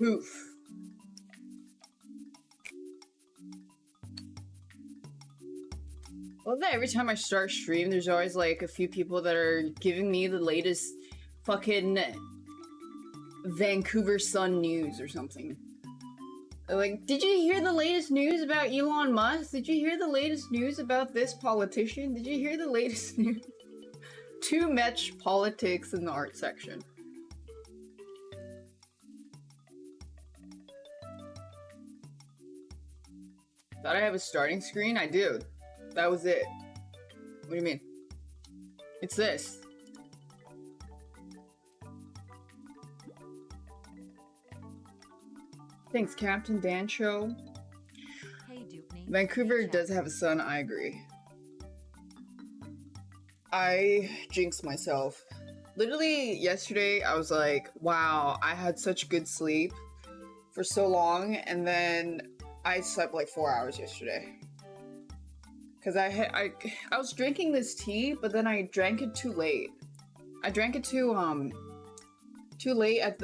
Oof. I love that every time I start stream, there's always like a few people that are giving me the latest fucking Vancouver Sun news or something. Like, did you hear the latest news about Elon Musk? Did you hear the latest news about this politician? Did you hear the latest news? Too much politics in the art section. Thought I have a starting screen? I do. That was it. What do you mean? It's this. Thanks, Captain Dan Show. Hey, Dupney. Vancouver does have a sun, I agree. I jinxed myself. Literally, yesterday, I was like, wow, I had such good sleep for so long, and then I slept like 4 hours yesterday. Cause I was drinking this tea, but then I drank it too late. I drank it too late at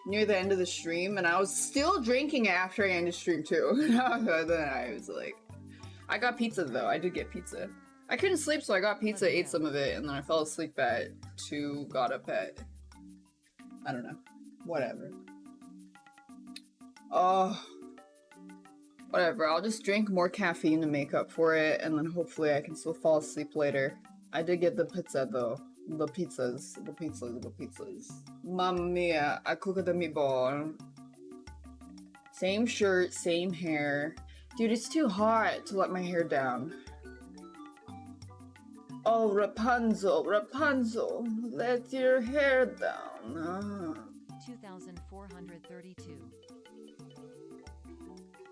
near the end of the stream, and I was still drinking it after I ended stream too. Then I was like, I got pizza though. I did get pizza. I couldn't sleep, so I got pizza, ate some of it, and then I fell asleep at 2, got up at, I don't know, whatever. Oh. Whatever, I'll just drink more caffeine to make up for it, and then hopefully I can still fall asleep later. I did get the pizza though. The pizzas. Mamma mia, I cooked the meatball. Same shirt, same hair. Dude, it's too hot to let my hair down. Oh, Rapunzel, Rapunzel, let your hair down. 2,432.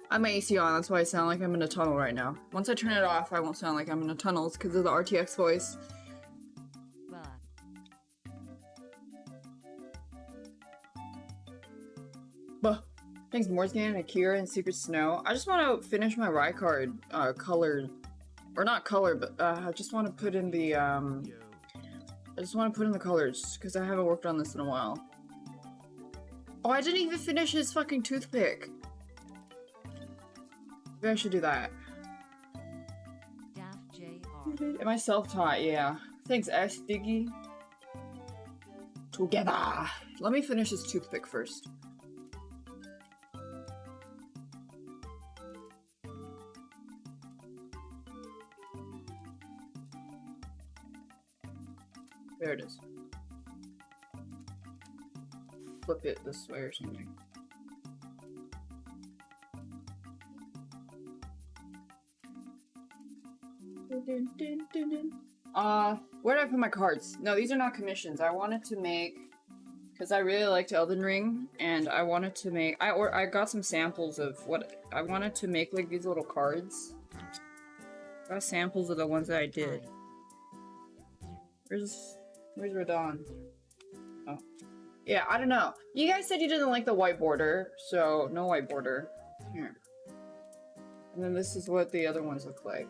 I'm AC on, that's why I sound like I'm in a tunnel right now. Once I turn it off, I won't sound like I'm in a tunnel. It's because of the RTX voice. Buh. Thanks, Morsgan, Akira, and Secret Snow. I just want to finish my Rye card colored. Or not colored, but I just want to put in the, I just want to put in the colors, because I haven't worked on this in a while. Oh, I didn't even finish his fucking toothpick. Maybe I should do that. Am I self-taught? Yeah. Thanks, S. Diggy. Together. Let me finish this toothpick first. There it is. Flip it this way or something. Where did I put my cards? No, these are not commissions. I wanted to make, because I really liked Elden Ring, and I wanted to make, I got some samples of what, I wanted to make like these little cards. I got samples of the ones that I did. Where's Radon? Oh. Yeah, I don't know. You guys said you didn't like the white border, so no white border. Here. And then this is what the other ones look like.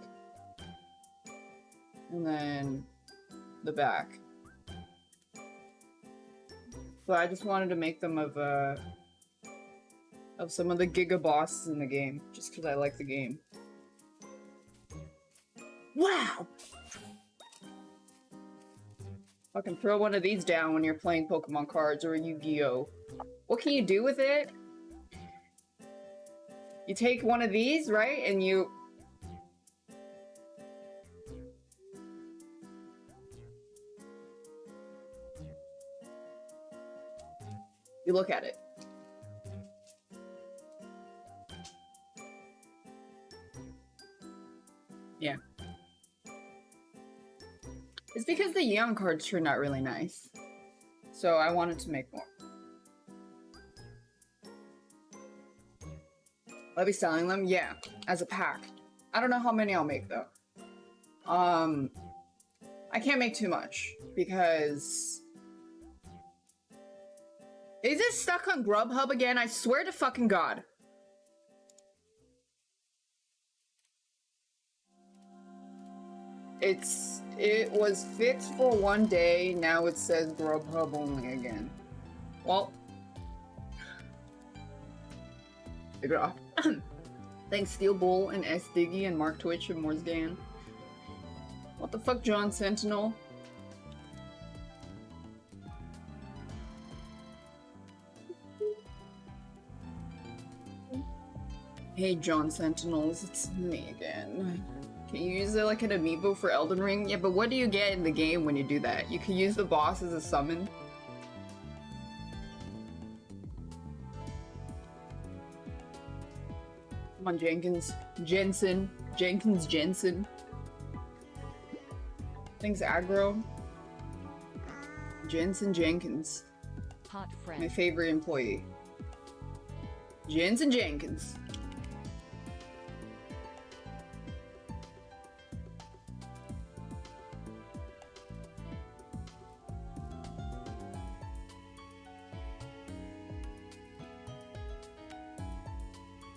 And then the back. But I just wanted to make them of some of the Giga bosses in the game, just because I like the game. Wow! Fucking throw one of these down when you're playing Pokemon cards or Yu-Gi-Oh! What can you do with it? You take one of these, right? And you... You look at it. Yeah. It's because the Yeon cards turned out really nice. So I wanted to make more. I'll be selling them? Yeah, as a pack. I don't know how many I'll make though. I can't make too much because... Is it stuck on Grubhub again? I swear to fucking God. It was fixed for one day, now it says Grubhub only again. Well, Take it off. Thanks Steel Bull and S Diggy and Mark Twitch and Morsgan. What the fuck, John Sentinel? Hey John Sentinels, it's me again. Can you use it like an amiibo for Elden Ring? Yeah, but what do you get in the game when you do that? You can use the boss as a summon. Come on, Jenkins. Jensen. Jensen. Things aggro. Jensen Jenkins. Hot friend. My favorite employee. Jensen Jenkins.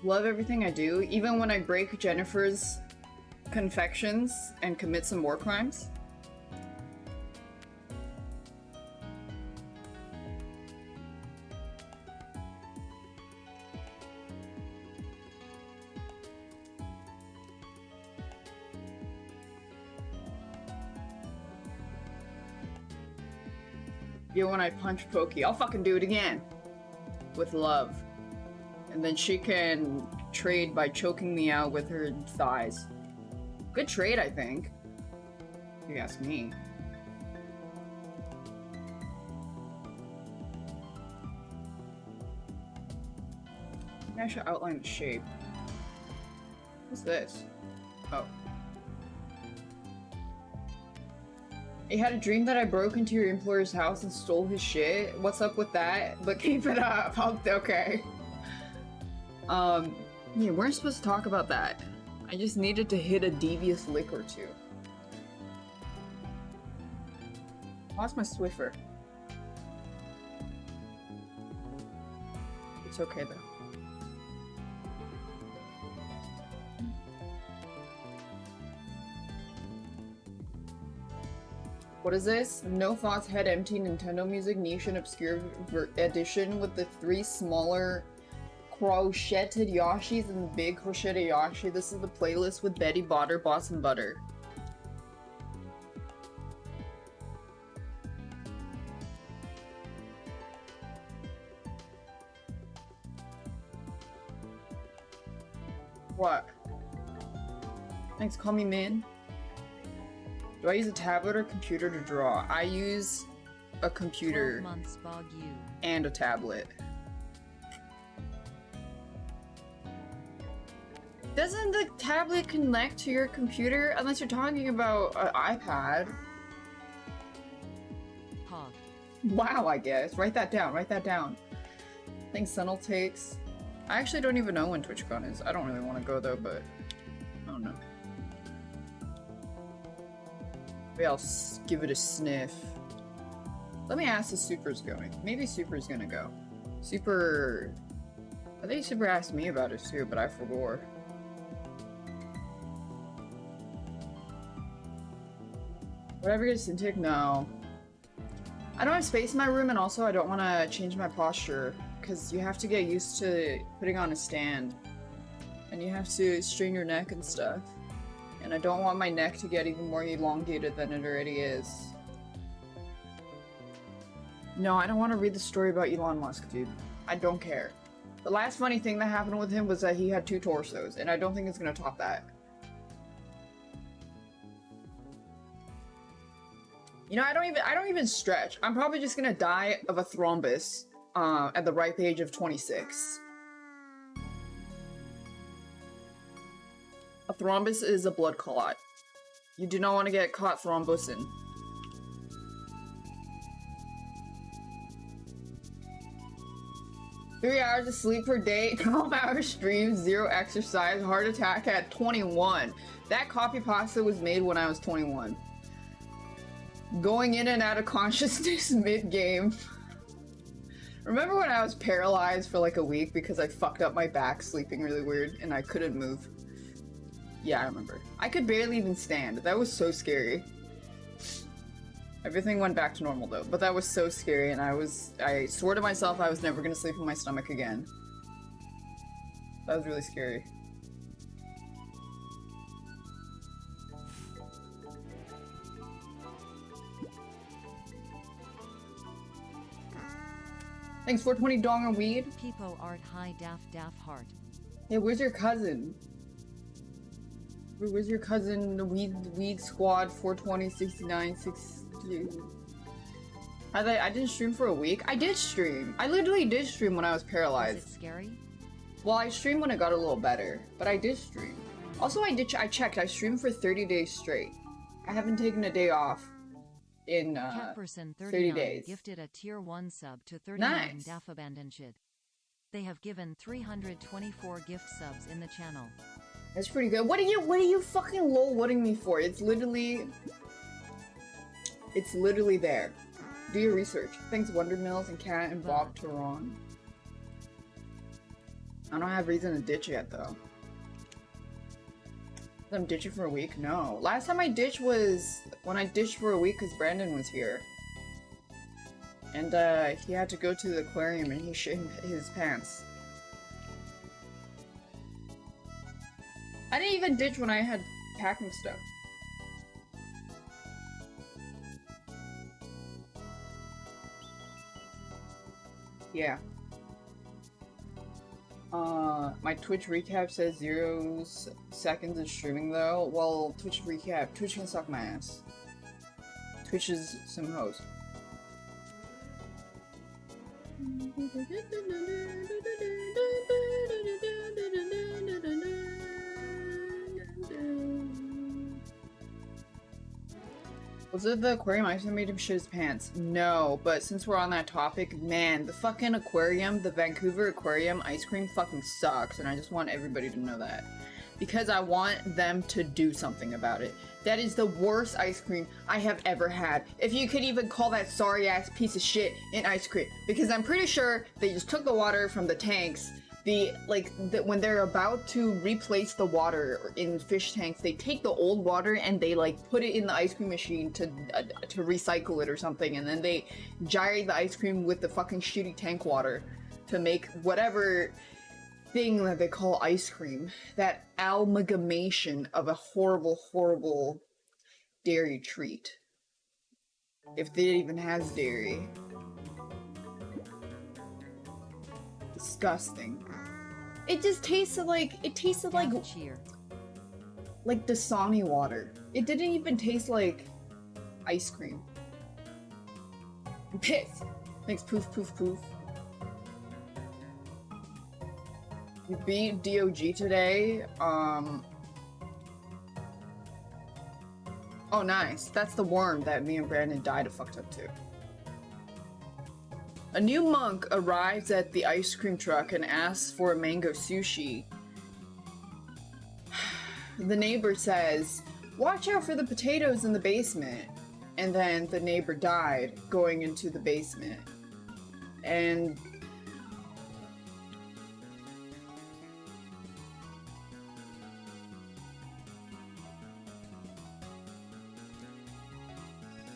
Love everything I do, even when I break Jennifer's confections and commit some war crimes. Yo, when I punch Pokey, I'll fucking do it again. With love. And then she can trade by choking me out with her thighs. Good trade, I think. If you ask me. Maybe I should outline the shape. What's this? Oh. You had a dream that I broke into your employer's house and stole his shit? What's up with that? But keep it up. Okay. Yeah, we're supposed to talk about that. I just needed to hit a devious lick or two. Lost my Swiffer. It's okay though. What is this? No Thoughts Head Empty Nintendo Music Niche and Obscure Edition with the 3 smaller crocheted Yoshis and the big crocheted Yoshi. This is the playlist with Betty Botter, Boss and Butter. What? Thanks, call me Min. Do I use a tablet or computer to draw? I use a computer and a tablet. Doesn't the tablet connect to your computer unless you're talking about an iPad? Hog. Wow, I guess. Write that down. Write that down. I think Sunil takes. I actually don't even know when TwitchCon is. I don't really want to go though, but I don't know. Maybe I'll give it a sniff. Let me ask if Super's going. Maybe Super's gonna go. Super. I think Super asked me about it too, but I forgot. Whatever gets Cintiq? No. I don't have space in my room, and also I don't want to change my posture, because you have to get used to putting on a stand. And you have to strain your neck and stuff. And I don't want my neck to get even more elongated than it already is. No, I don't want to read the story about Elon Musk, dude. I don't care. The last funny thing that happened with him was that he had 2 torsos, and I don't think it's gonna top that. You know, I don't even stretch. I'm probably just gonna die of a thrombus at the ripe age of 26. A thrombus is a blood clot. You do not want to get caught thrombosin. Three hours of sleep per day, 12-hour streams, 0 exercise, heart attack at 21. That copy pasta was made when I was 21. Going in and out of consciousness mid-game. Remember when I was paralyzed for like a week because I fucked up my back sleeping really weird and I couldn't move? Yeah, I remember. I could barely even stand. That was so scary. Everything went back to normal though, but that was so scary, and I swore to myself I was never gonna sleep on my stomach again. That was really scary. Thanks, 420 dong or weed. Peepo art high daff heart. Hey, where's your cousin? Where's your cousin? The weed squad 420 69 60. I didn't stream for a week. I did stream. I literally did stream when I was paralyzed. Is it scary? Well, I streamed when it got a little better, but I did stream. Also, I checked. I streamed for 30 days straight. I haven't taken a day off in 30 days. Gifted a tier 1 sub to 39 Nice. Daff abandoned shit. They have given 324 gift subs in the channel. That's pretty good. What are you fucking lol-whatting me for? It's literally there. Do your research. Thanks, Wonder Mills and Cat and Bob Tehran. I don't have reason to ditch yet, though. I'm ditching for a week? No. Last time I ditched was when I ditched for a week because Brandon was here. And, he had to go to the aquarium and he shit his pants. I didn't even ditch when I had packing stuff. Yeah. My Twitch recap says 0 seconds of streaming though. Well, Twitch recap. Twitch can suck my ass. Twitch is some hoes. Was it the aquarium ice that made him shit his pants? No, but since we're on that topic, man, the fucking aquarium, the Vancouver Aquarium ice cream fucking sucks, and I just want everybody to know that. Because I want them to do something about it. That is the worst ice cream I have ever had. If you could even call that sorry-ass piece of shit an ice cream. Because I'm pretty sure they just took the water from the tanks, when they're about to replace the water in fish tanks, they take the old water and they put it in the ice cream machine to recycle it or something, and then they gyrate the ice cream with the fucking shitty tank water to make whatever thing that they call ice cream. That amalgamation of a horrible, horrible dairy treat. If it even has dairy. Disgusting. It just tasted like cheer. Like Dasani water. It didn't even taste like ice cream. I'm pissed. Thanks, poof poof poof. We beat DOG today. Oh nice. That's the worm that me and Brandon died of fucked up to. A new monk arrives at the ice cream truck and asks for a mango sushi. The neighbor says, "Watch out for the potatoes in the basement." And then the neighbor died going into the basement. And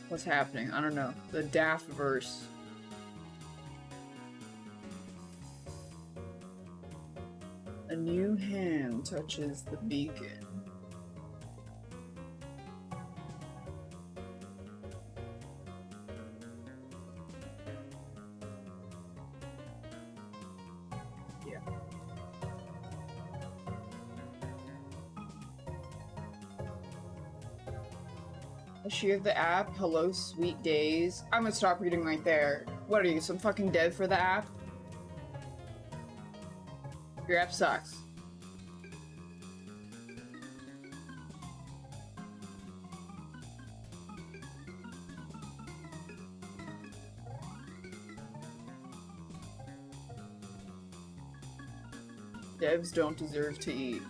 what's happening? I don't know. The daft verse. A new hand touches the beacon. Yeah. I share the app. Hello, sweet days. I'm gonna stop reading right there. What are you, some fucking dev for the app? Your app sucks. Devs don't deserve to eat.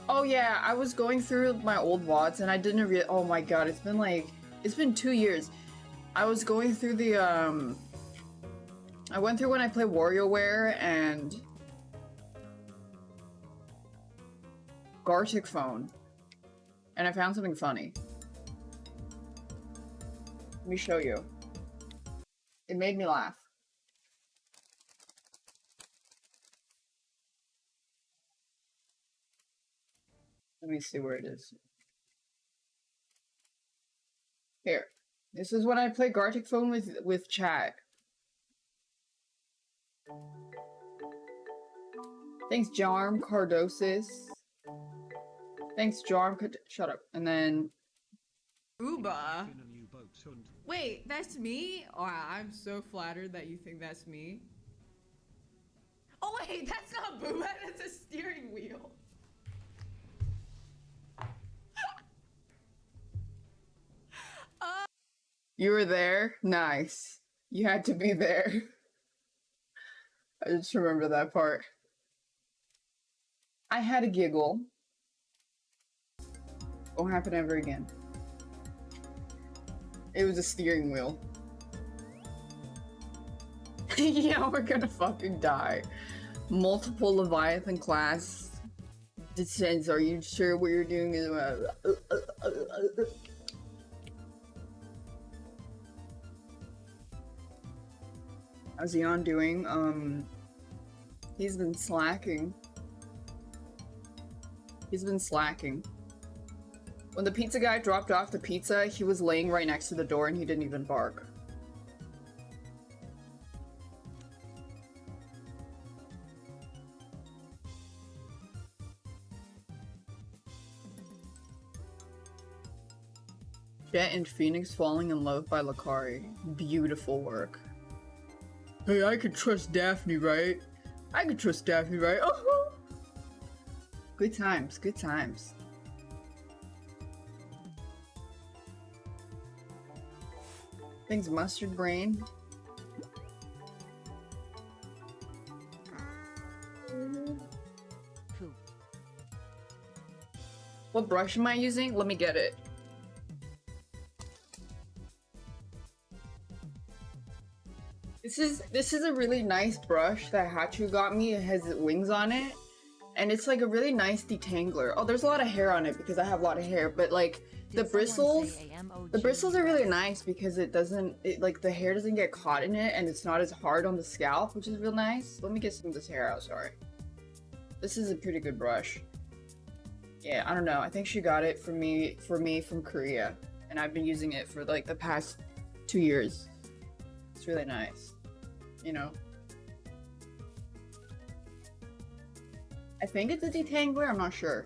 Oh yeah, I was going through my old VODs and I didn't oh my god, it's been 2 years. I was going through I went through when I played WarioWare and Gartic Phone, and I found something funny. Let me show you. It made me laugh. Let me see where it is. Here. This is when I play Gartic Phone with chat. Thanks, Jarm Cardosis. Thanks, Jarm. Shut up. And then... Boba. Wait, that's me? Wow, I'm so flattered that you think that's me. Oh wait, that's not Boba, that's a steering wheel. You were there? Nice. You had to be there. I just remember that part. I had a giggle. Won't happen ever again. It was a steering wheel. Yeah, we're gonna fucking die. Multiple Leviathan class descends. Are you sure what you're doing is How's Eon doing? He's been slacking. He's been slacking. When the pizza guy dropped off the pizza, he was laying right next to the door and he didn't even bark. Jet and Phoenix falling in love by Lakari. Beautiful work. Hey, I could trust Daphne, right? I could trust Daphne, right? Oh! Good times, good times. Thanks, Mustard Brain. What brush am I using? Let me get it. This is a really nice brush that Hachu got me. It has wings on it. And it's like a really nice detangler. Oh, there's a lot of hair on it because I have a lot of hair, but like the bristles are really nice because like the hair doesn't get caught in it and it's not as hard on the scalp, which is real nice. Let me get some of this hair out, sorry. This is a pretty good brush. Yeah, I don't know. I think she got it for me from Korea. And I've been using it for like the past 2 years. It's really nice, you know? I think it's a detangler, I'm not sure.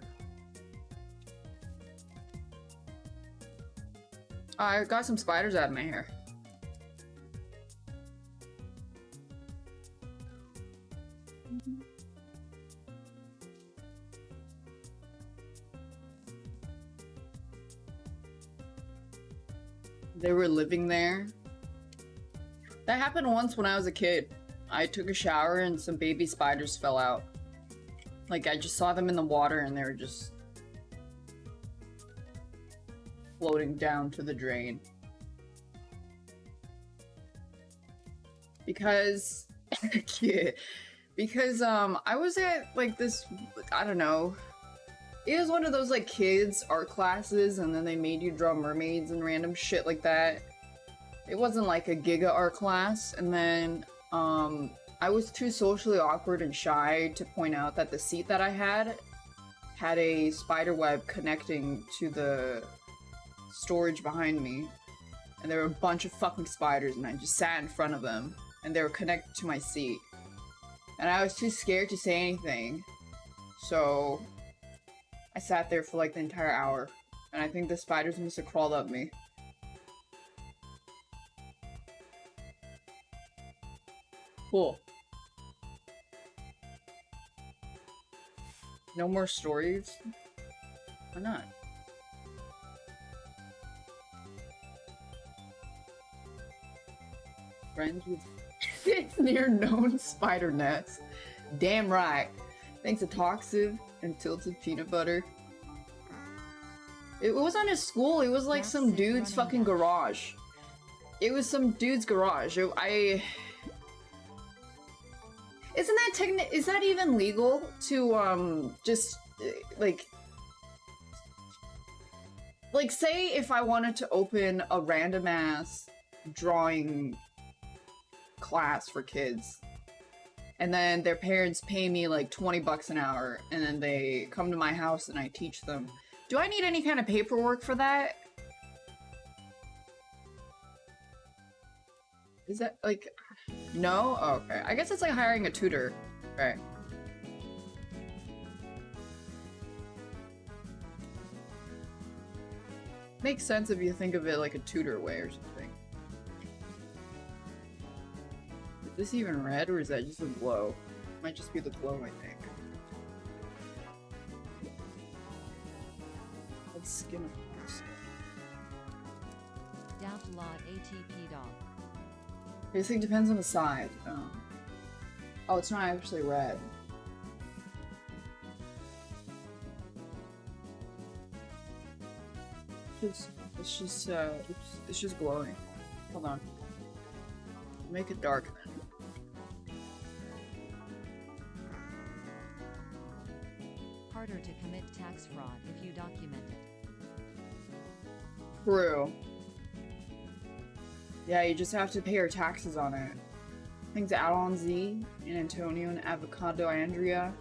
I got some spiders out of my hair. They were living there. That happened once when I was a kid. I took a shower and some baby spiders fell out. Like, I just saw them in the water and they were just floating down to the drain. Because, yeah, because, I was at, like, this, I don't know, it was one of those, like, kids' art classes, and then they made you draw mermaids and random shit like that. It wasn't, like, a giga art class, and then, I was too socially awkward and shy to point out that the seat that I had a spider web connecting to the storage behind me. And there were a bunch of fucking spiders and I just sat in front of them and they were connected to my seat. And I was too scared to say anything. So I sat there for like the entire hour and I think the spiders must have crawled up me. Cool. No more stories? Why not? Friends with it's near known spider nets. Damn right. Thanks to Toxic and Tilted Peanut Butter. It wasn't a school, it was like some dude's fucking garage. It was some dude's garage. Isn't that is that even legal to, just, like, say if I wanted to open a random ass drawing class for kids. And then their parents pay me like 20 bucks an hour, and then they come to my house and I teach them. Do I need any kind of paperwork for that? Is that like... No? Oh, okay. I guess it's like hiring a tutor. Okay. Makes sense if you think of it like a tutor way or something. Is this even red or is that just a glow? Might just be the glow, I think. Let's skin it first. Doubt lot ATP dog. This thing depends on the size. Oh, it's not actually red. It's just glowing. Hold on. Make it dark then. Harder to commit tax fraud if you document it. True. Yeah, you just have to pay your taxes on it. Thanks to Alan Z and Antonio and Avocado Andrea.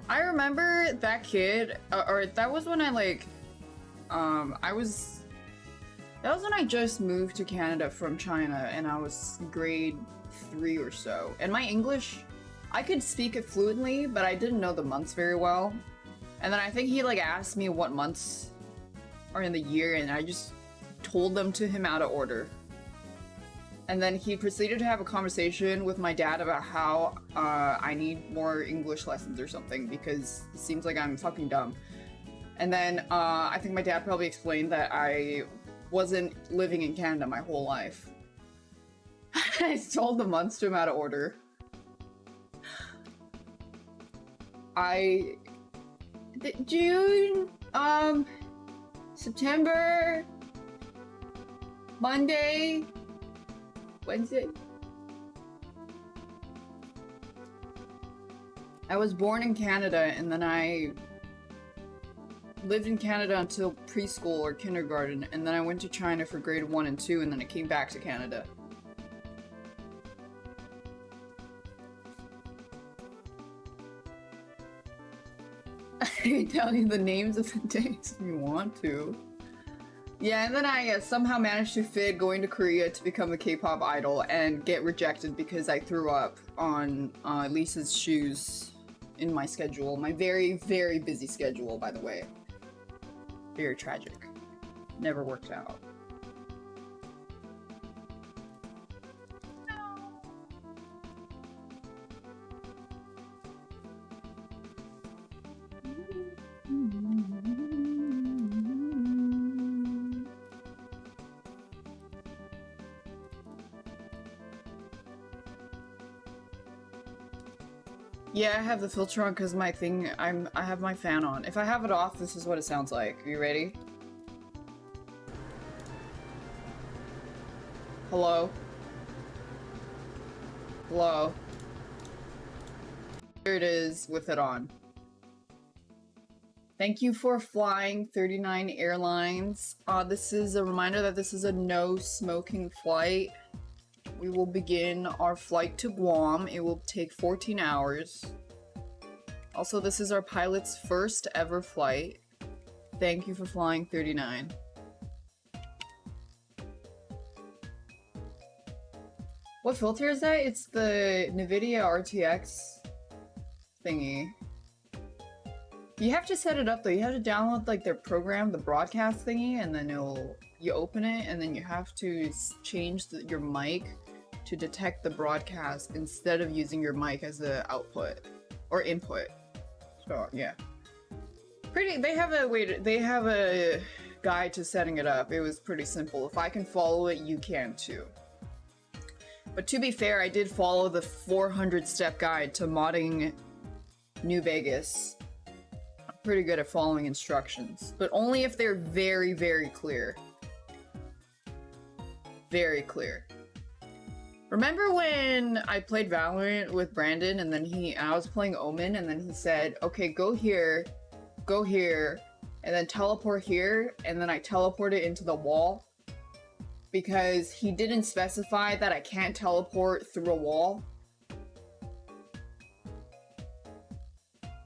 I remember that kid, or that was when I like, that was when I just moved to Canada from China and I was grade 3 or so. And my English, I could speak it fluently, but I didn't know the months very well. And then I think he like asked me what months are in the year and I just told them to him out of order. And then he proceeded to have a conversation with my dad about how I need more English lessons or something because it seems like I'm fucking dumb. And then I think my dad probably explained that I wasn't living in Canada my whole life. I told the months to him out of order. June, September, Monday, Wednesday. I was born in Canada and then I lived in Canada until preschool or kindergarten and then I went to China for grade 1 and 2 and then I came back to Canada. I can tell you the names of the days if you want to. Yeah, and then I somehow managed to fit going to Korea to become a K-pop idol and get rejected because I threw up on Lisa's shoes in my schedule. My very, very busy schedule, by the way. Very tragic. Never worked out. Yeah, I have the filter on because my thing, I have my fan on. If I have it off, this is what it sounds like. Are you ready? Hello? Hello? Here it is with it on. Thank you for flying 39 Airlines. This is a reminder that this is a no smoking flight. We will begin our flight to Guam. It will take 14 hours. Also, this is our pilot's first ever flight. Thank you for flying 39. What filter is that? It's the NVIDIA RTX thingy. You have to set it up though. You have to download like their program, the broadcast thingy, and then you open it, and then you have to change your mic to detect the broadcast instead of using your mic as the output or input. So yeah, they have a guide to setting it up. It was pretty simple. If I can follow it, you can too. But to be fair, I did follow the 400-step guide to modding New Vegas. I'm pretty good at following instructions, but only if they're very, very clear. Very clear. Remember when I played Valorant with Brandon and then I was playing Omen and then he said, okay, go here go here, and then teleport here, and then I teleport it into the wall. Because he didn't specify that I can't teleport through a wall.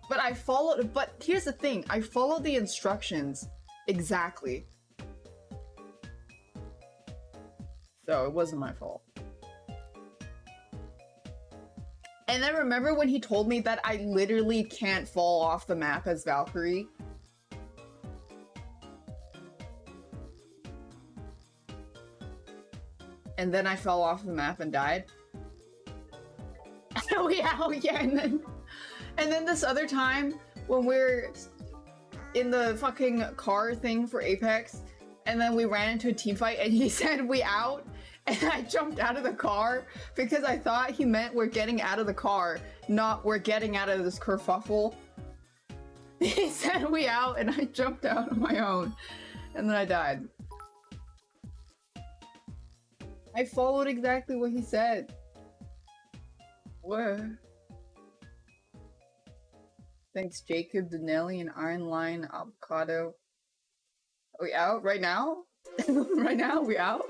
But I followed, but here's the thing, I followed the instructions exactly. So it wasn't my fault. And then remember when he told me that I literally can't fall off the map as Valkyrie? And then I fell off the map and died. Oh yeah, and then this other time when we're in the fucking car thing for Apex, and then we ran into a team fight and he said we out, and I jumped out of the car because I thought he meant we're getting out of the car, not we're getting out of this kerfuffle. He said we out and I jumped out on my own, and then I died. I followed exactly what he said. What? Thanks, Jacob, Denelli, and Iron Line, Avocado. Are we out right now? Right now? We out?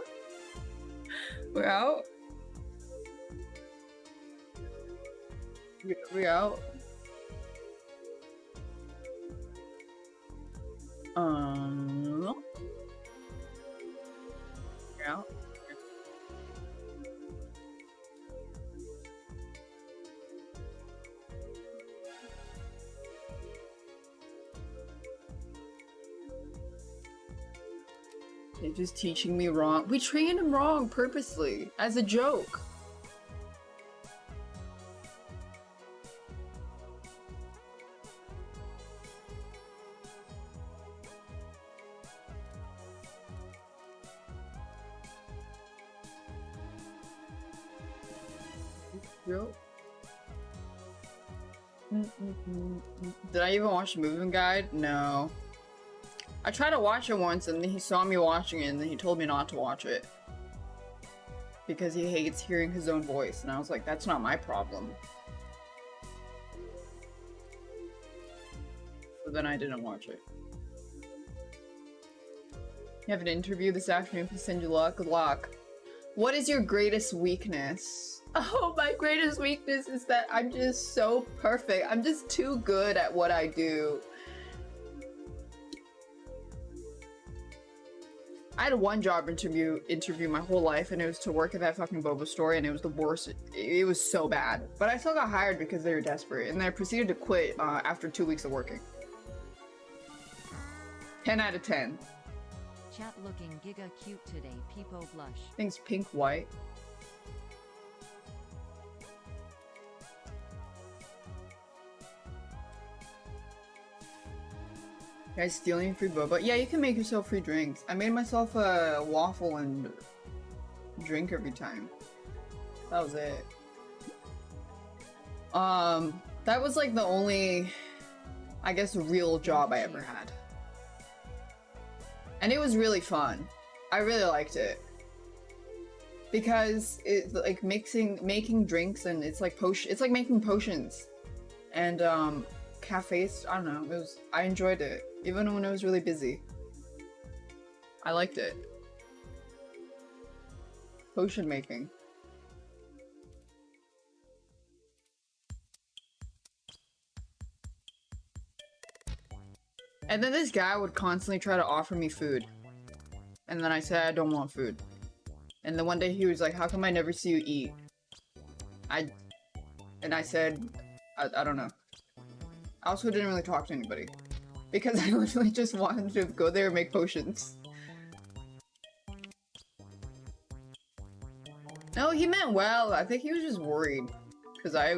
We're out? We out? We're out? They're just teaching me wrong. We trained him wrong purposely, as a joke. Joke. Did I even watch the moving guide? No. I tried to watch it once and he saw me watching it and then he told me not to watch it. Because he hates hearing his own voice, and I was like, that's not my problem. So then I didn't watch it. You have an interview this afternoon, please send you luck. Good luck. What is your greatest weakness? Oh, my greatest weakness is that I'm just so perfect. I'm just too good at what I do. I had one job interview my whole life, and it was to work at that fucking Boba store, and it was the worst. It was so bad. But I still got hired because they were desperate, and then I proceeded to quit after 2 weeks of working. 10 out of 10. Chat looking giga cute today, Peepo blush. Thanks, Pink White. Guys, stealing free boba? Yeah, you can make yourself free drinks. I made myself a waffle and drink every time. That was it. That was like the only, I guess, real job I ever had. And it was really fun. I really liked it. Because it's like making drinks, and it's like making potions. And cafes, I don't know, I enjoyed it. Even when it was really busy. I liked it. Potion making. And then this guy would constantly try to offer me food. And then I said, I don't want food. And then one day he was like, how come I never see you eat? And I said, I don't know. I also didn't really talk to anybody. Because I literally just wanted to go there and make potions. No, he meant well. I think he was just worried. Because I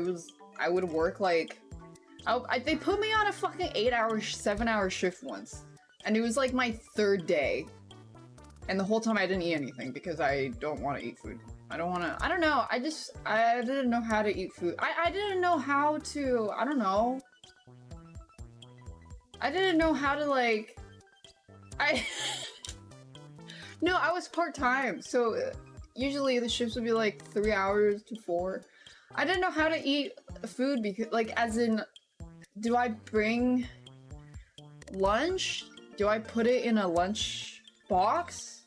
would work like... they put me on a fucking 7-hour shift once. And it was like my 3rd day. And the whole time I didn't eat anything because I don't want to eat food. I don't know. I didn't know how to eat food. I didn't know how to, I don't know. I didn't know how to like, no, I was part-time. So usually the shifts would be like 3 hours to 4. I didn't know how to eat food because like, as in, do I bring lunch? Do I put it in a lunch box?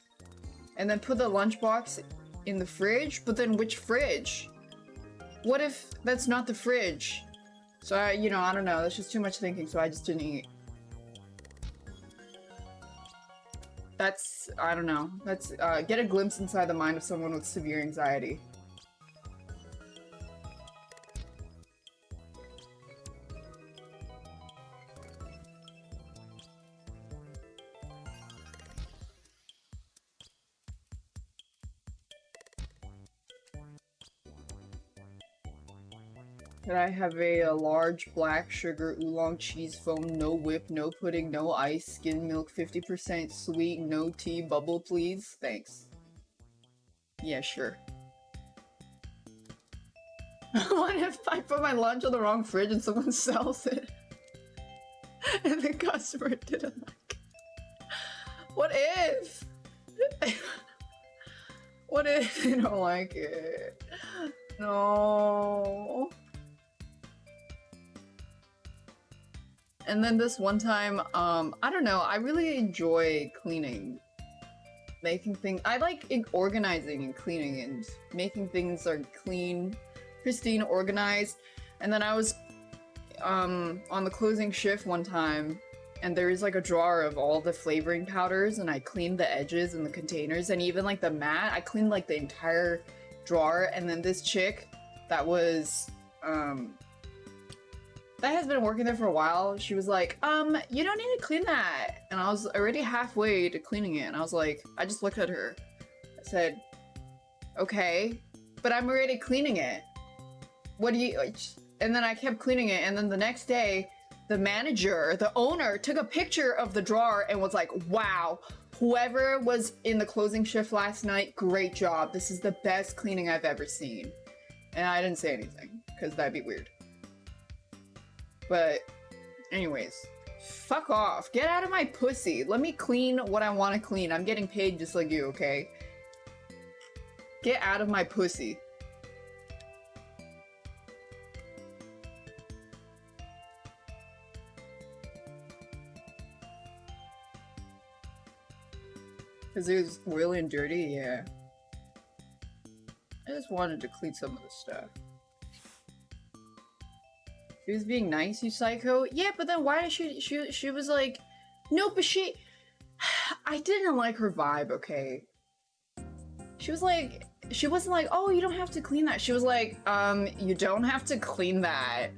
And then put the lunch box in the fridge? But then which fridge? What if that's not the fridge? So I, you know, I don't know. That's just too much thinking, so I just didn't eat. That's, I don't know. That's, get a glimpse inside the mind of someone with severe anxiety. Could I have a large black sugar oolong cheese foam, no whip, no pudding, no ice, skim milk, 50% sweet, no tea, bubble please? Thanks. Yeah, sure. What if I put my lunch on the wrong fridge and someone sells it? And the customer didn't like it? What if? What if they don't like it? No. And then this one time, I don't know, I really enjoy cleaning. Making things, I like organizing and cleaning and making things are clean, pristine, organized. And then I was, on the closing shift one time, and there is like a drawer of all the flavoring powders, and I cleaned the edges and the containers, and even like the mat, I cleaned like the entire drawer. And then this chick that was, that has been working there for a while, she was like, you don't need to clean that. And I was already halfway to cleaning it, and I was like, I just looked at her. I said, okay, but I'm already cleaning it. What do you, and then I kept cleaning it, and then the next day, the manager, the owner, took a picture of the drawer and was like, wow, whoever was in the closing shift last night, great job. This is the best cleaning I've ever seen. And I didn't say anything, because that'd be weird. But anyways, fuck off. Get out of my pussy. Let me clean what I want to clean. I'm getting paid just like you, okay? Get out of my pussy. Because it was oily and dirty, yeah. I just wanted to clean some of the stuff. She was being nice, you psycho? Yeah, but then why did she was like, no, but I didn't like her vibe, okay? She was like, she wasn't like, oh, you don't have to clean that. She was like, you don't have to clean that.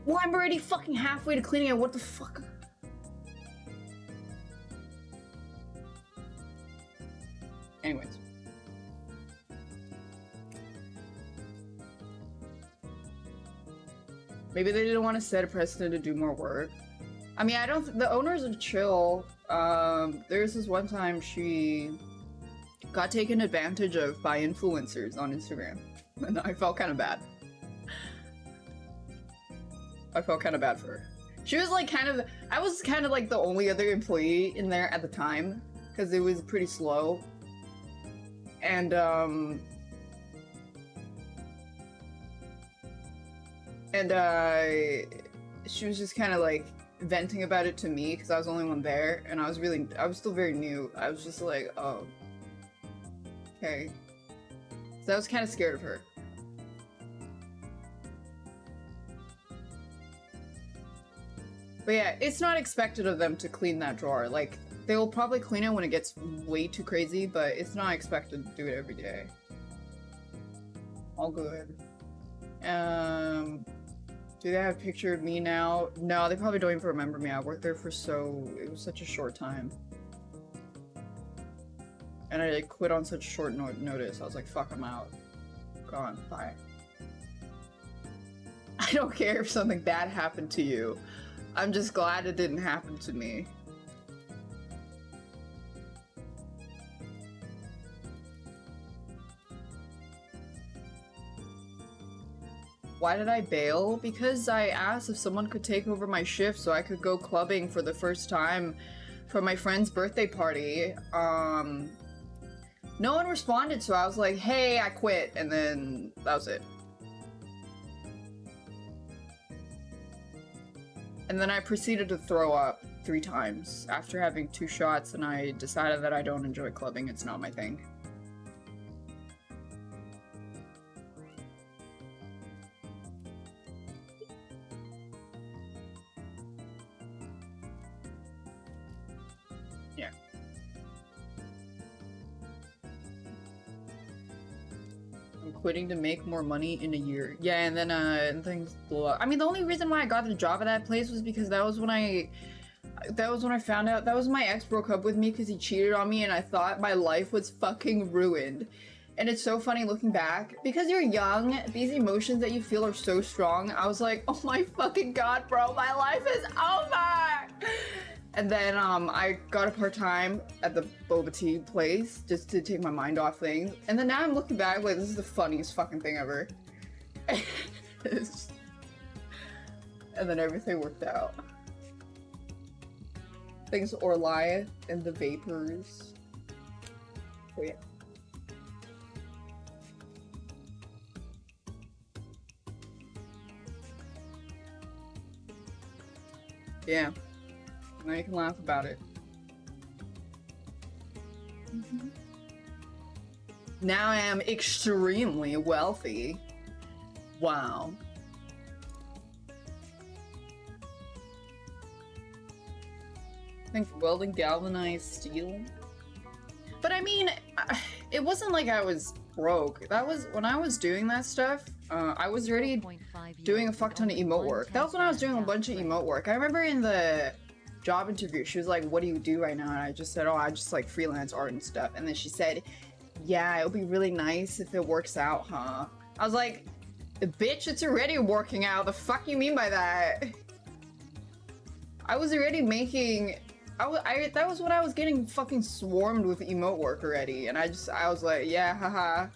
Well, I'm already fucking halfway to cleaning it, what the fuck? Anyways. Maybe they didn't want to set a precedent to do more work. I mean, I don't. The owners are chill. There's this one time she got taken advantage of by influencers on Instagram, and I felt kind of bad. I felt kind of bad for her. She was like I was kind of like the only other employee in there at the time, because it was pretty slow. And she was just kind of like venting about it to me because I was the only one there, and I was still very new. I was just like, oh, okay. So I was kind of scared of her. But yeah, it's not expected of them to clean that drawer. Like, they will probably clean it when it gets way too crazy, but it's not expected to do it every day. All good. Do they have a picture of me now? No, they probably don't even remember me. I worked there for it was such a short time. And I like, quit on such short notice. I was like, fuck, I'm out. Gone, bye. I don't care if something bad happened to you. I'm just glad it didn't happen to me. Why did I bail? Because I asked if someone could take over my shift so I could go clubbing for the first time for my friend's birthday party. No one responded, so I was like, hey, I quit, and then that was it. And then I proceeded to throw up 3 times after having 2 shots, and I decided that I don't enjoy clubbing. It's not my thing. Yeah. I'm quitting to make more money in a year. Yeah, and then things blew up. I mean, the only reason why I got the job at that place was because that was when I found out that was my ex broke up with me because he cheated on me, and I thought my life was fucking ruined. And it's so funny looking back because you're young, these emotions that you feel are so strong. I was like, oh my fucking god, bro, my life is over. And then I got a part-time at the Boba tea place just to take my mind off things. And then now I'm looking back like, this is the funniest fucking thing ever. And then everything worked out. Things Orly and the vapors. So yeah. Yeah. Now you can laugh about it. Now I am extremely wealthy. Wow. I think welding galvanized steel. But I mean, it wasn't like I was broke. That was when I was doing that stuff. I was already doing a fuck ton of emote work. That was when I was doing a bunch of emote work. I remember in the job interview, she was like, what do you do right now? And I just said, oh, I just like freelance art and stuff. And then she said, yeah, it'll be really nice if it works out, huh? I was like, bitch, it's already working out. The fuck you mean by that? I was already making, that was when I was getting fucking swarmed with emote work already. And I was like, yeah, haha.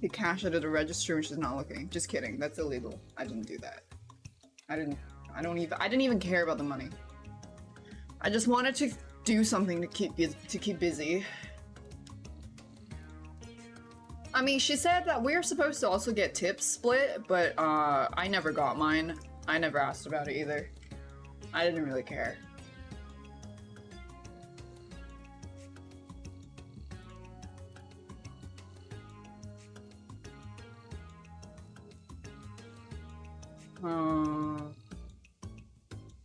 You cash it at a register when she's not looking. Just kidding, that's illegal. I didn't do that. I didn't even care about the money. I just wanted to do something to keep busy. I mean, she said that we're supposed to also get tips split, but I never got mine. I never asked about it either. I didn't really care.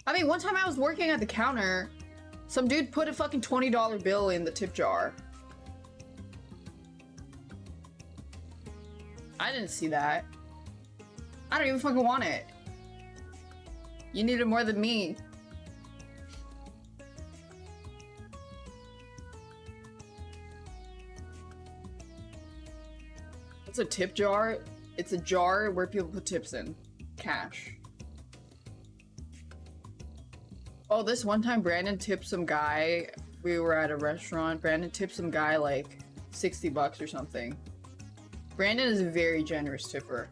I mean, one time I was working at the counter, some dude put a fucking $20 bill in the tip jar. I didn't see that. I don't even fucking want it. You need it more than me. What's a tip jar? It's a jar where people put tips in. Cash. Oh, this one time Brandon tipped some guy. We were at a restaurant. Brandon tipped some guy like 60 bucks or something. Brandon is a very generous tipper.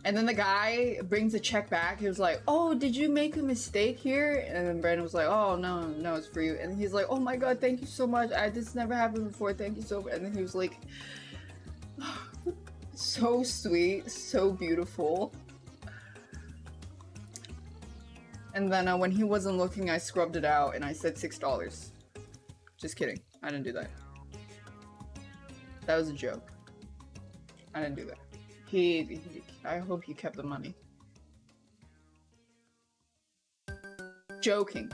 And then the guy brings the check back. He was like, oh, did you make a mistake here? And then Brandon was like, oh, no, it's for you. And he's like, oh my god, thank you so much. This never happened before. Thank you so much. And then he was like, so sweet, so beautiful. And then when he wasn't looking, I scrubbed it out and I said $6. Just kidding. I didn't do that. That was a joke. I didn't do that. I hope he kept the money. Joking.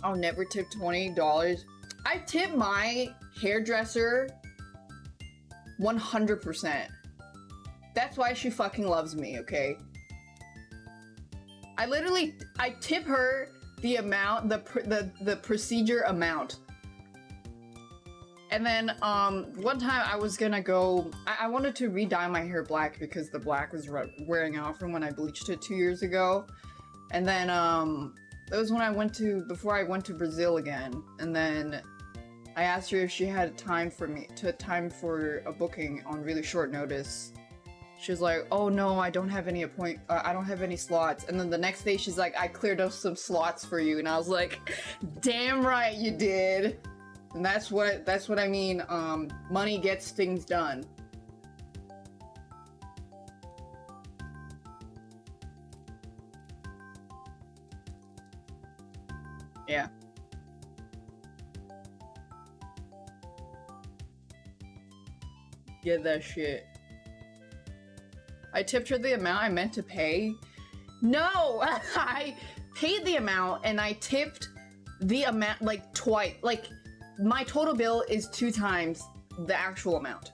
I'll never tip $20. I tip my hairdresser 100%. That's why she fucking loves me, okay? I tip her the amount, the procedure amount. And then, one time I was gonna go, I wanted to re-dye my hair black because the black was wearing out from when I bleached it 2 years ago. And then, that was when before I went to Brazil again. And then I asked her if she had time for a booking on really short notice. She was like, oh no, I don't have any I don't have any slots. And then the next day she's like, I cleared up some slots for you. And I was like, damn right you did. And that's what I mean, money gets things done. Yeah. Get that shit. I tipped her the amount I meant to pay. No! I paid the amount and I tipped the amount like twice. Like, my total bill is 2 times the actual amount.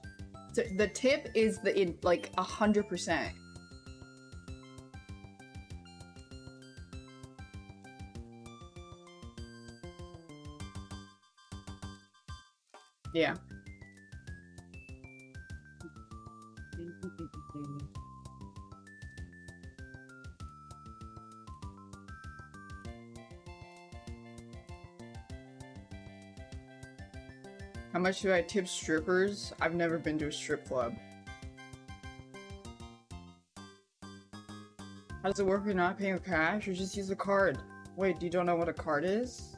So the tip is like 100%. Yeah. How much do I tip strippers? I've never been to a strip club. How does it work if you're not paying with cash? Or just use a card? Wait, you don't know what a card is?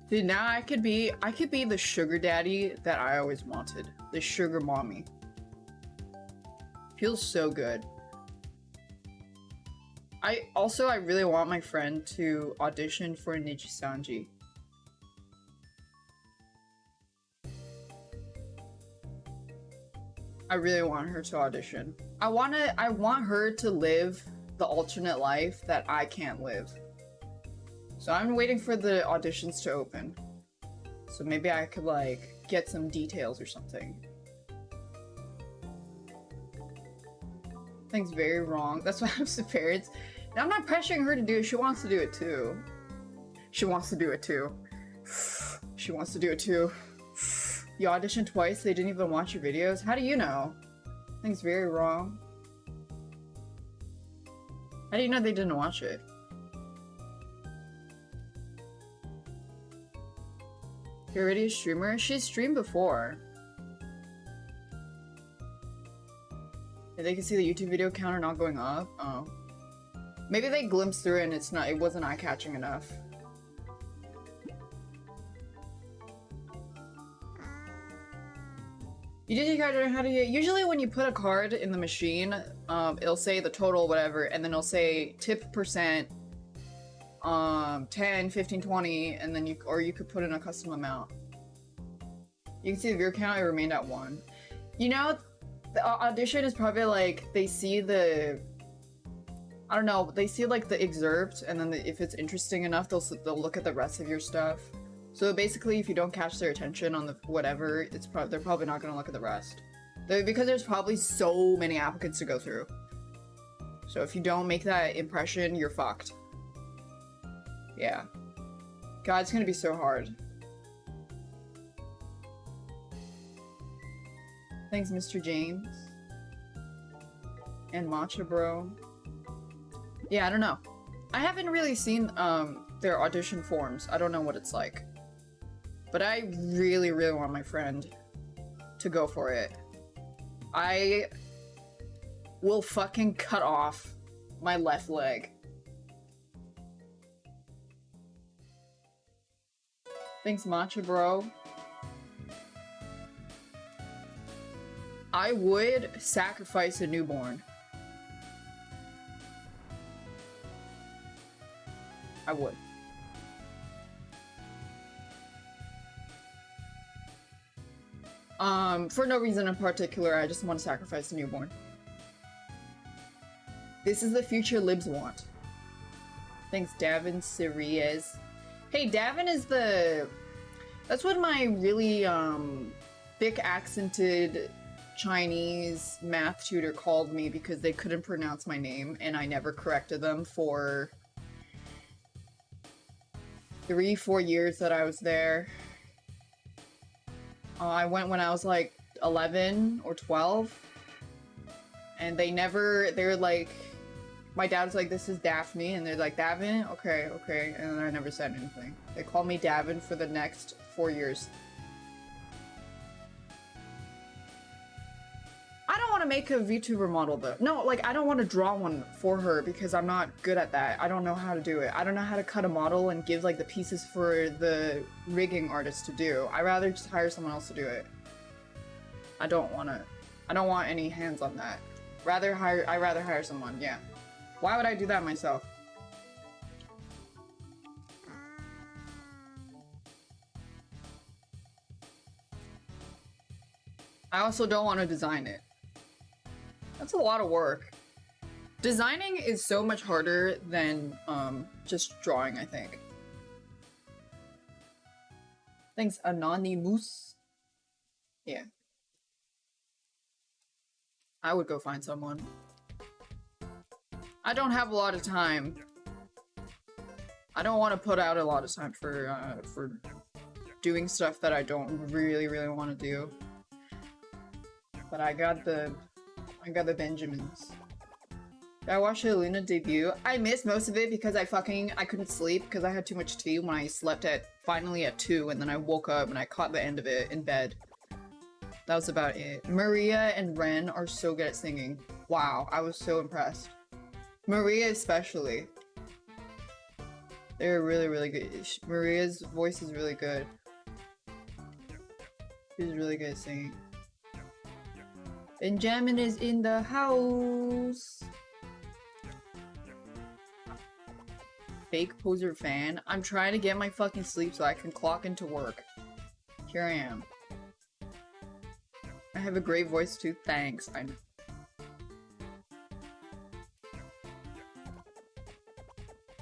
Dude, now I could be the sugar daddy that I always wanted. The sugar mommy. Feels so good. I really want my friend to audition for Nijisanji. I really want her to audition. I want her to live the alternate life that I can't live. So I'm waiting for the auditions to open. So maybe I could like get some details or something. Things very wrong. That's why I'm so parents. And I'm not pressuring her to do it. She wants to do it too. She wants to do it too. She wants to do it too. You auditioned twice. They didn't even watch your videos. How do you know? Things very wrong. How do you know they didn't watch it? You're already a streamer? She's streamed before. They can see the YouTube video counter not going up? Oh. Maybe they glimpsed through it and it wasn't eye-catching enough. You did how do you usually when you put a card in the machine, it'll say the total, whatever, and then it'll say tip percent, 10, 15, 20, and then you could put in a custom amount. You can see the viewer count, it remained at 1. You know, the audition is probably like, they see the, I don't know, they see like the excerpt, and then if it's interesting enough, they'll look at the rest of your stuff. So basically, if you don't catch their attention on the whatever, they're probably not gonna look at the rest. Because there's probably so many applicants to go through. So if you don't make that impression, you're fucked. Yeah. God, it's gonna be so hard. Thanks, Mr. James. And Matcha Bro. Yeah, I don't know. I haven't really seen their audition forms. I don't know what it's like. But I really, really want my friend to go for it. I will fucking cut off my left leg. Thanks, Matcha Bro. I would sacrifice a newborn. I would. For no reason in particular, I just want to sacrifice a newborn. This is the future libs want. Thanks, Davin Siriez. Hey, Davin is that's what my really, thick accented Chinese math tutor called me because they couldn't pronounce my name and I never corrected them for 3-4 years that I was there. I went when I was like 11 or 12 and they're like, my dad's like, this is Daphne, and they're like, Davin? Okay, and then I never said anything. They called me Davin for the next 4 years. I don't want to make a VTuber model though. No, like I don't want to draw one for her because I'm not good at that. I don't know how to do it. I don't know how to cut a model and give like the pieces for the rigging artist to do. I'd rather just hire someone else to do it. I don't want any hands on that. I'd rather hire someone, yeah. Why would I do that myself? I also don't want to design it. That's a lot of work. Designing is so much harder than just drawing, I think. Thanks, Anonymous. Yeah. I would go find someone. I don't have a lot of time. I don't want to put out a lot of time for doing stuff that I don't really want to do. But I got the Benjamins. I watched the Luna debut. I missed most of it because I couldn't sleep because I had too much tea when I slept finally at 2, and then I woke up and I caught the end of it in bed. That was about it. Maria and Ren are so good at singing. Wow, I was so impressed. Maria especially. They're really good. Maria's voice is really good. She's really good at singing. Benjamin is in the house. Fake poser fan. I'm trying to get my fucking sleep so I can clock into work. Here I am. I have a great voice too. Thanks. I know.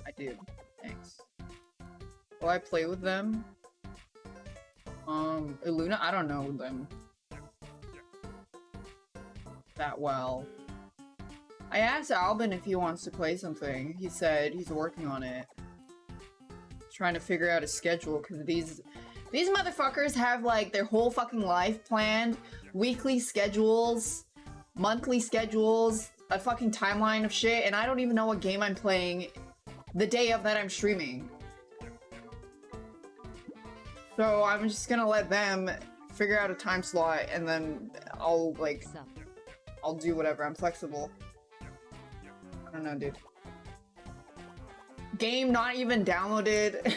I do. Thanks. Will I play with them? Luna? I don't know them that well. I asked Albin if he wants to play something. He said he's working on it. Trying to figure out a schedule because these motherfuckers have like their whole fucking life planned. Weekly schedules, monthly schedules, a fucking timeline of shit, and I don't even know what game I'm playing the day of that I'm streaming. So I'm just gonna let them figure out a time slot and then I'll do whatever. I'm flexible. I don't know, dude. Game not even downloaded.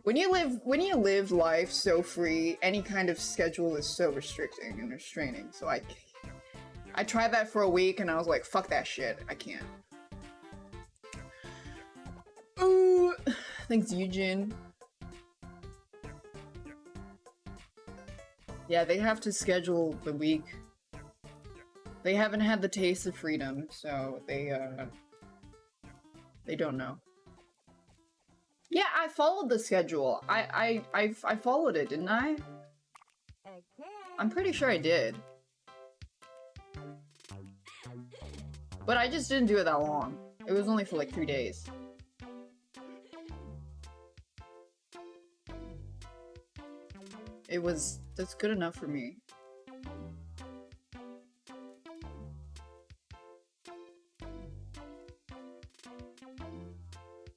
When you live life so free, any kind of schedule is so restricting and restraining. So I tried that for a week and I was like, fuck that shit. I can't. Ooh. Thanks, Eugene. Yeah, they have to schedule the week. They haven't had the taste of freedom, so they don't know. Yeah, I followed the schedule. I followed it, didn't I? I'm pretty sure I did. But I just didn't do it that long. It was only for like 3 days. That's good enough for me.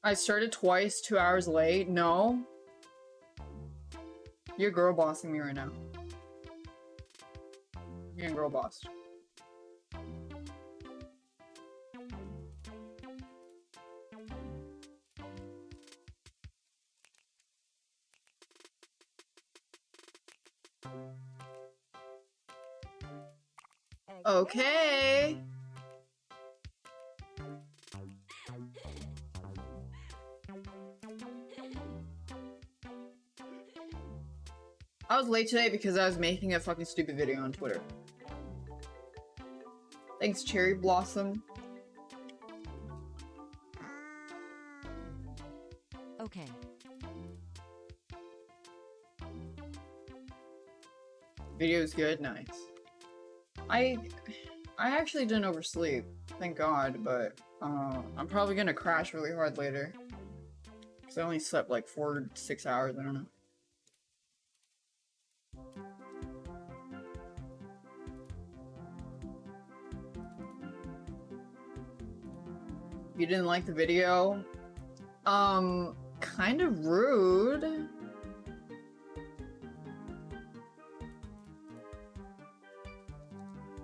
I started twice, 2 hours late. No. You're girl bossing me right now. You're getting girl bossed. Okay. I was late today because I was making a fucking stupid video on Twitter. Thanks, Cherry Blossom. Okay. Video's good, nice. I actually didn't oversleep, thank God, but I'm probably gonna crash really hard later. Cause I only slept like 4 to 6 hours, I don't know. You didn't like the video? kind of rude.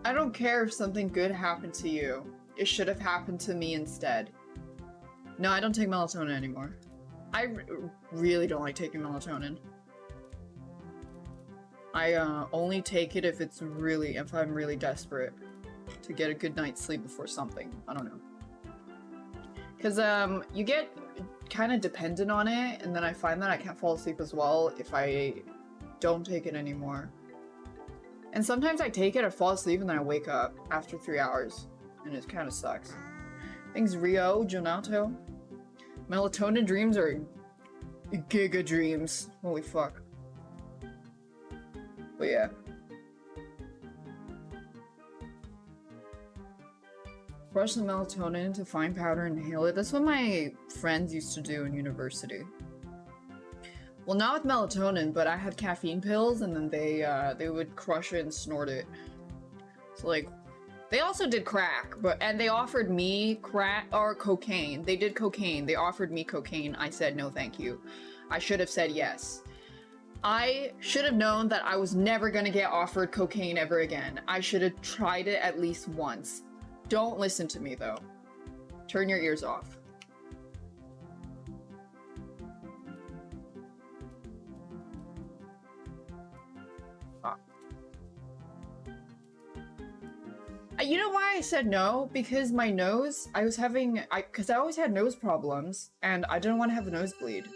I don't care if something good happened to you. It should have happened to me instead. No, I don't take melatonin anymore. I really don't like taking melatonin. I only take it if I'm really desperate to get a good night's sleep before something. I don't know. Cause you get kind of dependent on it, and then I find that I can't fall asleep as well if I don't take it anymore. And sometimes I take it, I fall asleep, and then I wake up after 3 hours, and it kind of sucks. Thanks, Rio Jonato. Melatonin dreams are giga dreams. Holy fuck. But yeah. Brush the melatonin into fine powder and inhale it. That's what my friends used to do in university. Well, not with melatonin, but I had caffeine pills, and then they would crush it and snort it. So like, they also did crack, and they offered me crack or cocaine. They did cocaine. They offered me cocaine. I said no, thank you. I should have said yes. I should have known that I was never gonna get offered cocaine ever again. I should have tried it at least once. Don't listen to me though. Turn your ears off. You know why I said no? Because my nose, because I always had nose problems, and I didn't want to have a nosebleed.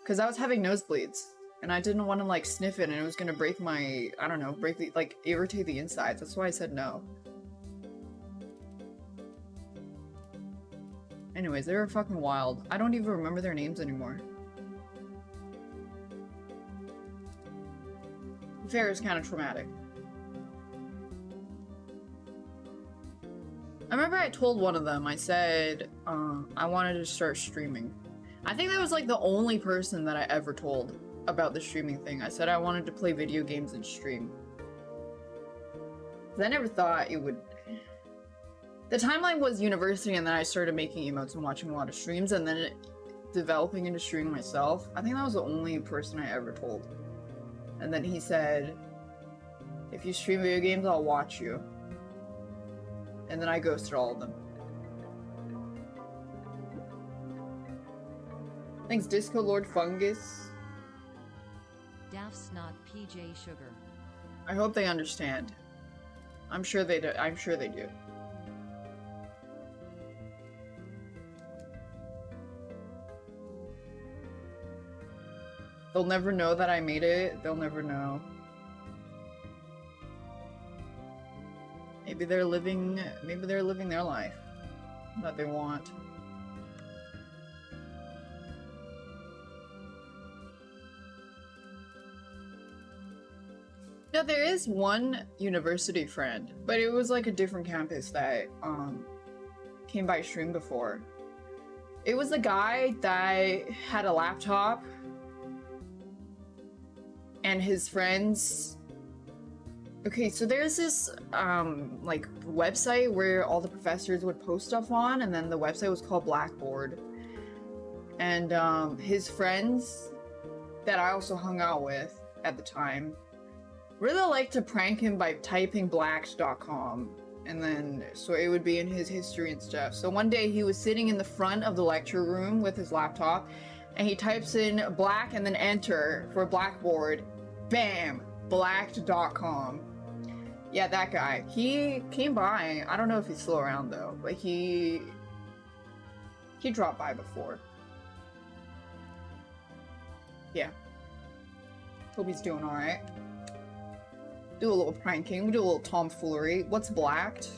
Because I was having nosebleeds, and I didn't want to, like, sniff it, and it was gonna break my, I don't know, irritate the insides. That's why I said no. Anyways, they were fucking wild. I don't even remember their names anymore. Fair is kind of traumatic. I remember I told one of them, I said, I wanted to start streaming. I think that was like the only person that I ever told about the streaming thing. I said I wanted to play video games and stream. 'Cause I never thought it would... The timeline was university, and then I started making emotes and watching a lot of streams, and then developing into streaming myself. I think that was the only person I ever told. And then he said, if you stream video games, I'll watch you. And then I ghosted all of them. Thanks, Disco Lord Fungus. Daft Snot PJ Sugar. I hope they understand. I'm sure they do. I'm sure they do. They'll never know that I made it. They'll never know. Maybe they're living their life that they want. No, there is one university friend, but it was like a different campus that came by stream before. It was a guy that had a laptop and his friends. Okay, so there's this like website where all the professors would post stuff on, and then the website was called Blackboard. And his friends that I also hung out with at the time really liked to prank him by typing blacked.com, and then so it would be in his history and stuff. So one day he was sitting in the front of the lecture room with his laptop, and he types in black and then enter for Blackboard. Bam! Blacked.com. Yeah, that guy. He came by. I don't know if he's still around though, but he dropped by before. Yeah. Hope he's doing alright. Do a little pranking, we do a little tomfoolery. What's blacked?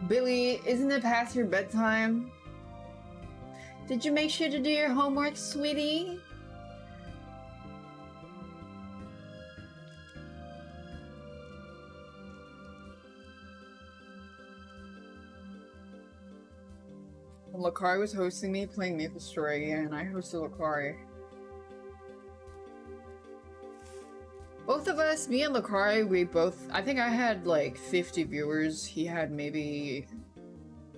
Billy, isn't it past your bedtime? Did you make sure to do your homework, sweetie? When Lakari was hosting me playing Maple Story, and I hosted Lakari. Both of us, me and Lakari, we both, I think I had like 50 viewers. He had maybe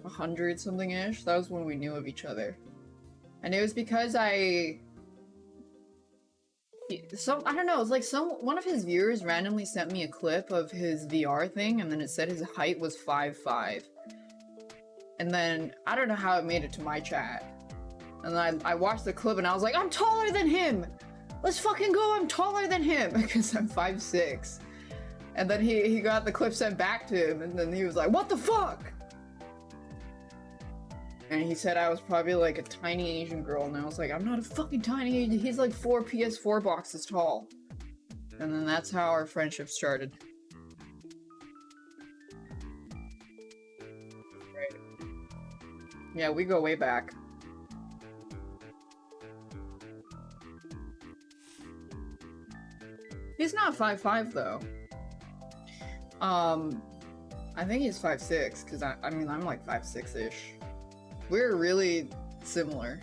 100 something ish. That was when we knew of each other. And it was because I don't know, it's like one of his viewers randomly sent me a clip of his VR thing, and then it said his height was 5'5". And then I don't know how it made it to my chat. And then I watched the clip and I was like, I'm taller than him! Let's fucking go, I'm taller than him! Because I'm 5'6". And then he got the clip sent back to him, and then he was like, what the fuck? And he said I was probably like a tiny Asian girl, and I was like, I'm not a fucking tiny Asian. He's like 4 PS4 boxes tall. And then that's how our friendship started. Right. Yeah, we go way back. He's not 5'5" though. I think he's 5'6", because I mean, I'm like 5'6"-ish. We're really similar.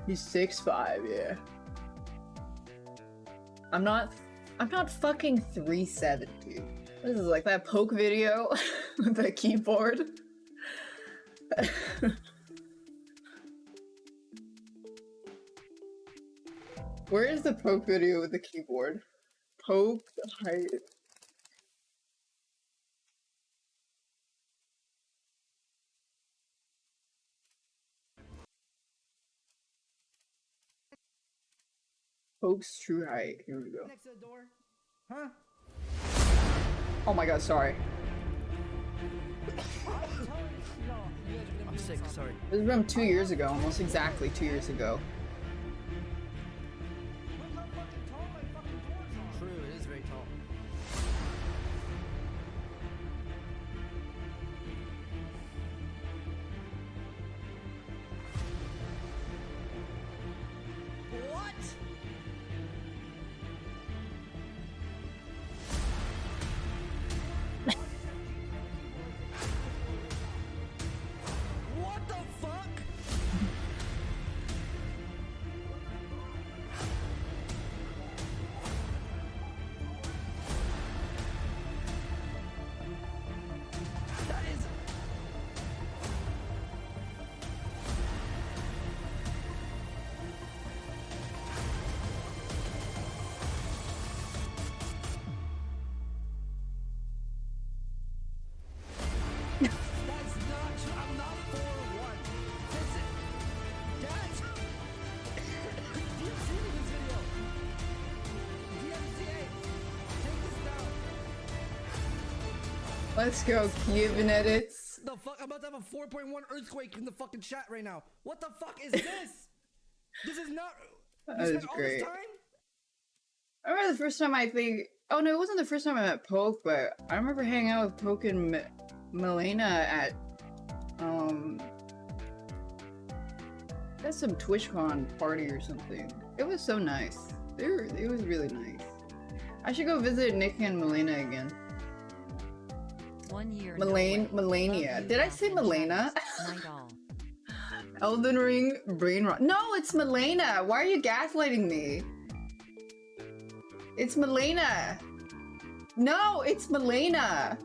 He's 6'5", yeah. I'm not fucking 3'7", dude. This is like that poke video with the keyboard. Where is the poke video with the keyboard? Poke height. Poke's true height. Here we go. Next to the door. Huh? Oh my god, sorry. I'm sick, sorry. This was from 2 years ago, almost exactly 2 years ago. Look how fucking tall my fucking doors are. True, it is very tall. What? What the fuck? That is... That's not true. I'm not 4'1". Listen, Dad. Do you see this video? DMCA. Take this down. Let's go, Kevin edits. The fuck? I'm about to have a 4.1 earthquake in the fucking chat right now. What the fuck is this? This is not... That You is spent all this great. time? I remember the first time oh no, it wasn't the first time I met Poke, but I remember hanging out with Poke and Milena at, at some TwitchCon party or something. It was so nice. It was really nice. I should go visit Nick and Milena again. 1 year. Melania. Did I say Milena? Night all. Elden Ring brain rot. No, it's Milena. Why are you gaslighting me? It's Milena. No, it's Milena.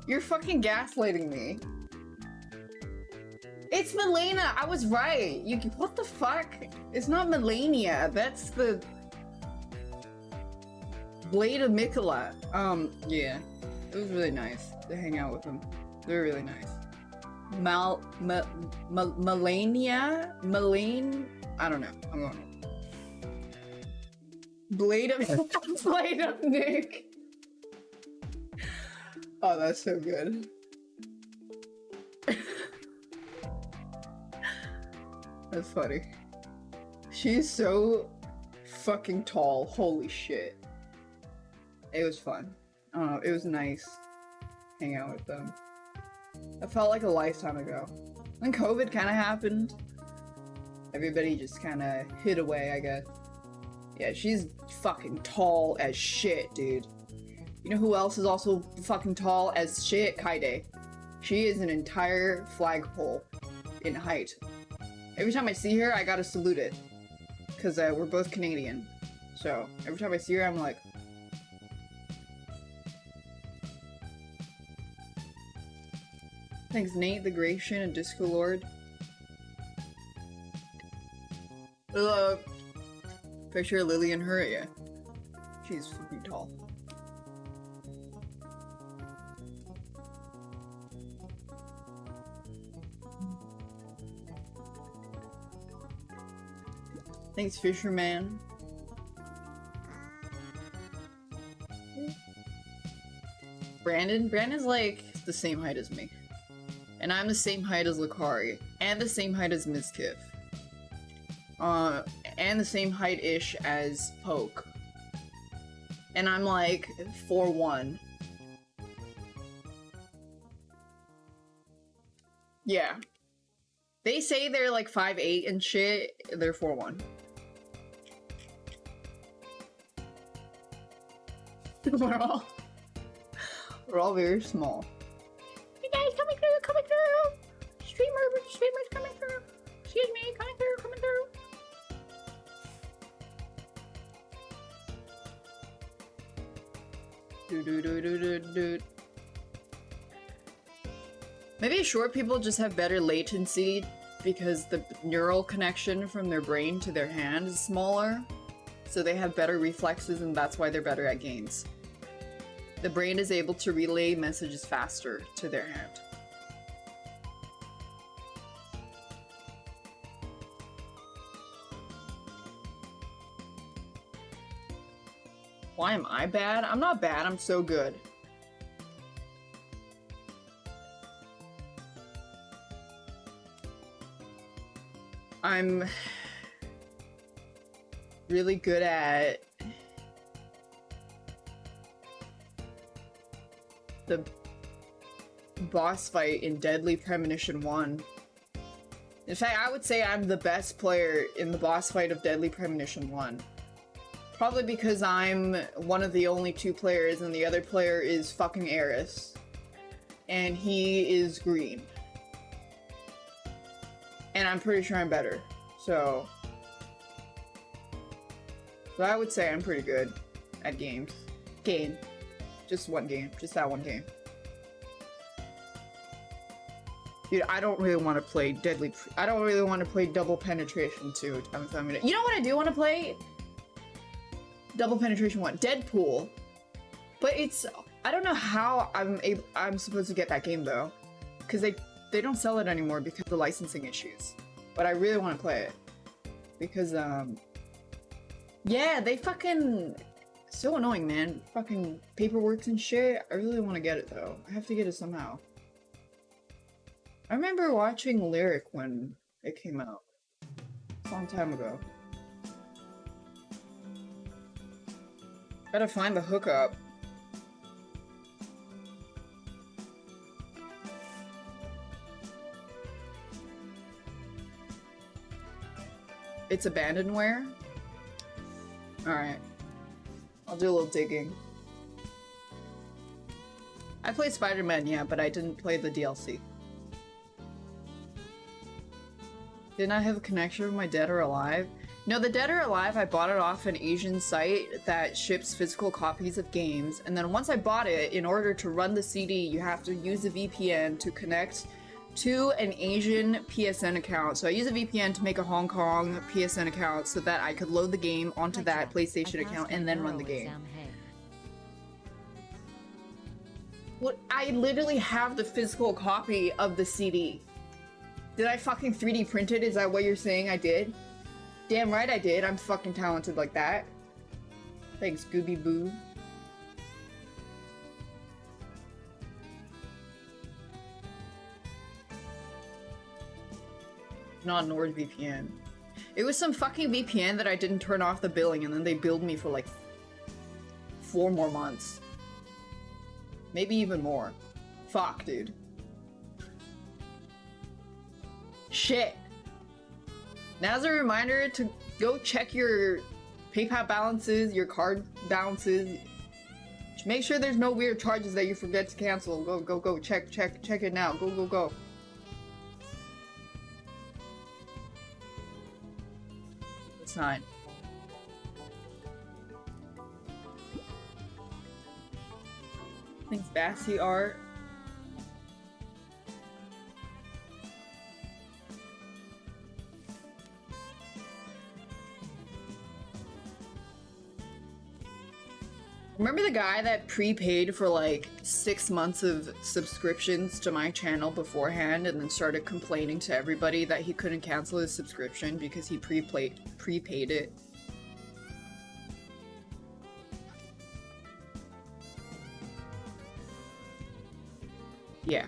You're fucking gaslighting me. It's Milena. I was right. What the fuck? It's not Melania. That's the Blade of Mikola. Yeah. It was really nice to hang out with them. They're really nice. Melania? I don't know. I'm going. Blade of Blade of Nick. Oh, that's so good. That's funny. She's so fucking tall. Holy shit. It was fun. It was nice hanging out with them. It felt like a lifetime ago. When COVID kind of happened, everybody just kind of hid away, I guess. Yeah, she's fucking tall as shit, dude. You know who else is also fucking tall as shit? Kaide. She is an entire flagpole in height. Every time I see her, I gotta salute it. Because we're both Canadian. So, every time I see her, I'm like... Thanks, Nate, the Gratian, and Disco Lord. Picture Lily and her, yeah. She's fucking tall. Thanks, Fisherman. Brandon's like the same height as me. And I'm the same height as Lakari. And the same height as Mizkif. And the same height-ish as Poke. And I'm like 4'1". Yeah. They say they're like 5'8" and shit. They're 4'1". We're all very small. Hey guys, coming through! Streamers coming through! Excuse me, coming through! Do. Maybe short people just have better latency because the neural connection from their brain to their hand is smaller, so they have better reflexes and that's why they're better at games. The brain is able to relay messages faster to their hand. Why am I bad? I'm not bad, I'm so good. I'm really good at the boss fight in Deadly Premonition 1. In fact, I would say I'm the best player in the boss fight of Deadly Premonition 1. Probably because I'm one of the only 2 players and the other player is fucking Eris. And he is green. And I'm pretty sure I'm better. So I would say I'm pretty good at games. Just one game. Just that one game. Dude, I don't really want to play I don't really want to play Double Penetration 2. You know what I do want to play? Double Penetration 1. Deadpool. But it's... I don't know how I'm supposed to get that game, though. Because they don't sell it anymore because of the licensing issues. But I really want to play it. Because, yeah, they fucking... So annoying, man. Fucking paperwork and shit. I really want to get it, though. I have to get it somehow. I remember watching Lyric when it came out. A long time ago. Gotta find the hookup. It's abandonware? Alright. I'll do a little digging. I played Spider-Man, yeah, but I didn't play the DLC. Didn't I have a connection with my Dead or Alive? No, the Dead or Alive, I bought it off an Asian site that ships physical copies of games, and then once I bought it, in order to run the CD, you have to use a VPN to connect to an Asian PSN account. So I use a VPN to make a Hong Kong PSN account so that I could load the game onto that PlayStation account and then run the game. What? I literally have the physical copy of the CD. Did I fucking 3D print it? Is that what you're saying I did? Damn right I did. I'm fucking talented like that. Thanks, Gooby Boo. Not NordVPN. It was some fucking VPN that I didn't turn off the billing and then they billed me for like 4 more months. Maybe even more. Fuck, dude. Shit. Now's a reminder to go check your PayPal balances, your card balances. Make sure there's no weird charges that you forget to cancel. Go. Check it now. Go. It's fine. Thanks, Bassy Art. Remember the guy that prepaid for like 6 months of subscriptions to my channel beforehand and then started complaining to everybody that he couldn't cancel his subscription because he prepaid it? Yeah.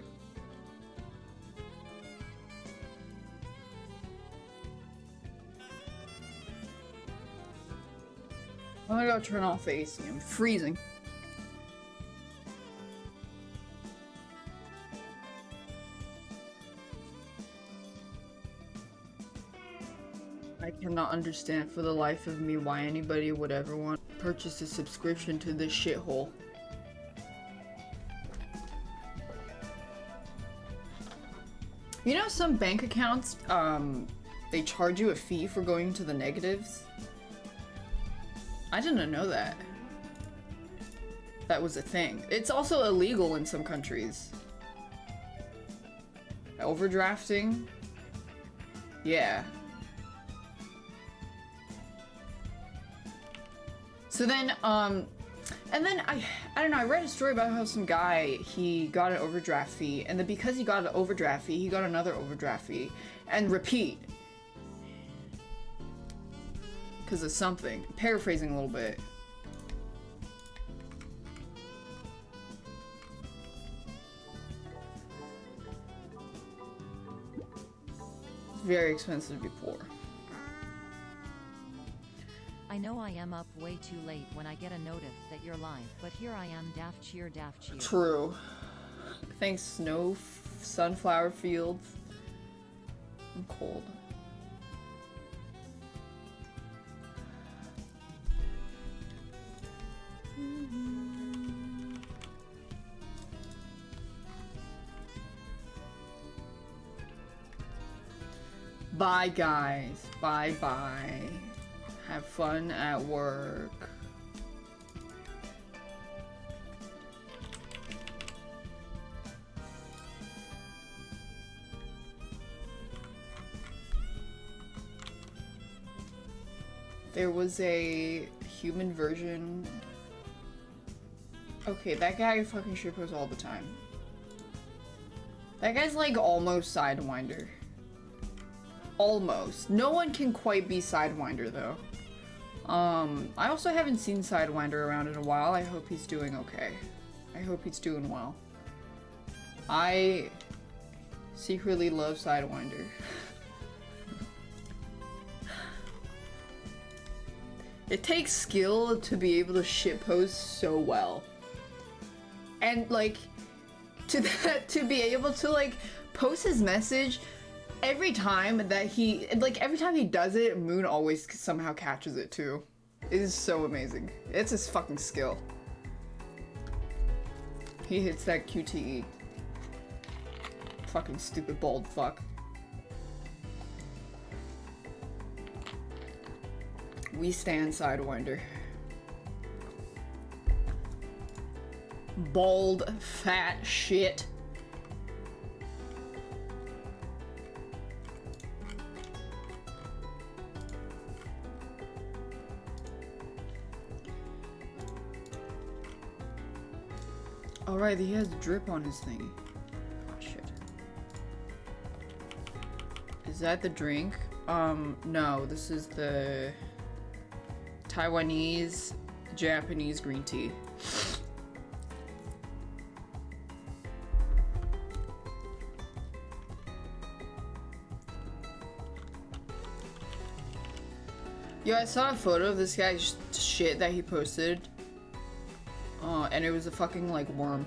I'm gonna go turn off the AC. I'm freezing. I cannot understand for the life of me why anybody would ever want to purchase a subscription to this shithole. You know, some bank accounts, they charge you a fee for going to the negatives? I didn't know that. That was a thing. It's also illegal in some countries. Overdrafting? Yeah. So then, and then I don't know, I read a story about how some guy, he got an overdraft fee, and then because he got an overdraft fee, he got another overdraft fee, and repeat. Because of something. Paraphrasing a little bit. It's very expensive to be poor. I know I am up way too late when I get a notif that you're live, but here I am, daft cheer, daft cheer. True. Thanks, snow, sunflower fields. I'm cold. Bye, guys. Bye-bye. Have fun at work. There was a human version. Okay, that guy fucking shitposts all the time. That guy's like almost Sidewinder. Almost. No one can quite be Sidewinder though. I also haven't seen Sidewinder around in a while. I hope he's doing okay. I hope he's doing well. I secretly love Sidewinder. It takes skill to be able to shitpost so well. And like, to be able to like post his message every time that every time he does it, Moon always somehow catches it too. It is so amazing. It's his fucking skill. He hits that QTE. Fucking stupid bald fuck. We stand Sidewinder. Bald, fat shit. Alright, he has drip on his thing. Oh, shit. Is that the drink? No, this is the Taiwanese, Japanese green tea. Yo, I saw a photo of this guy's shit that he posted. And it was a fucking like worm.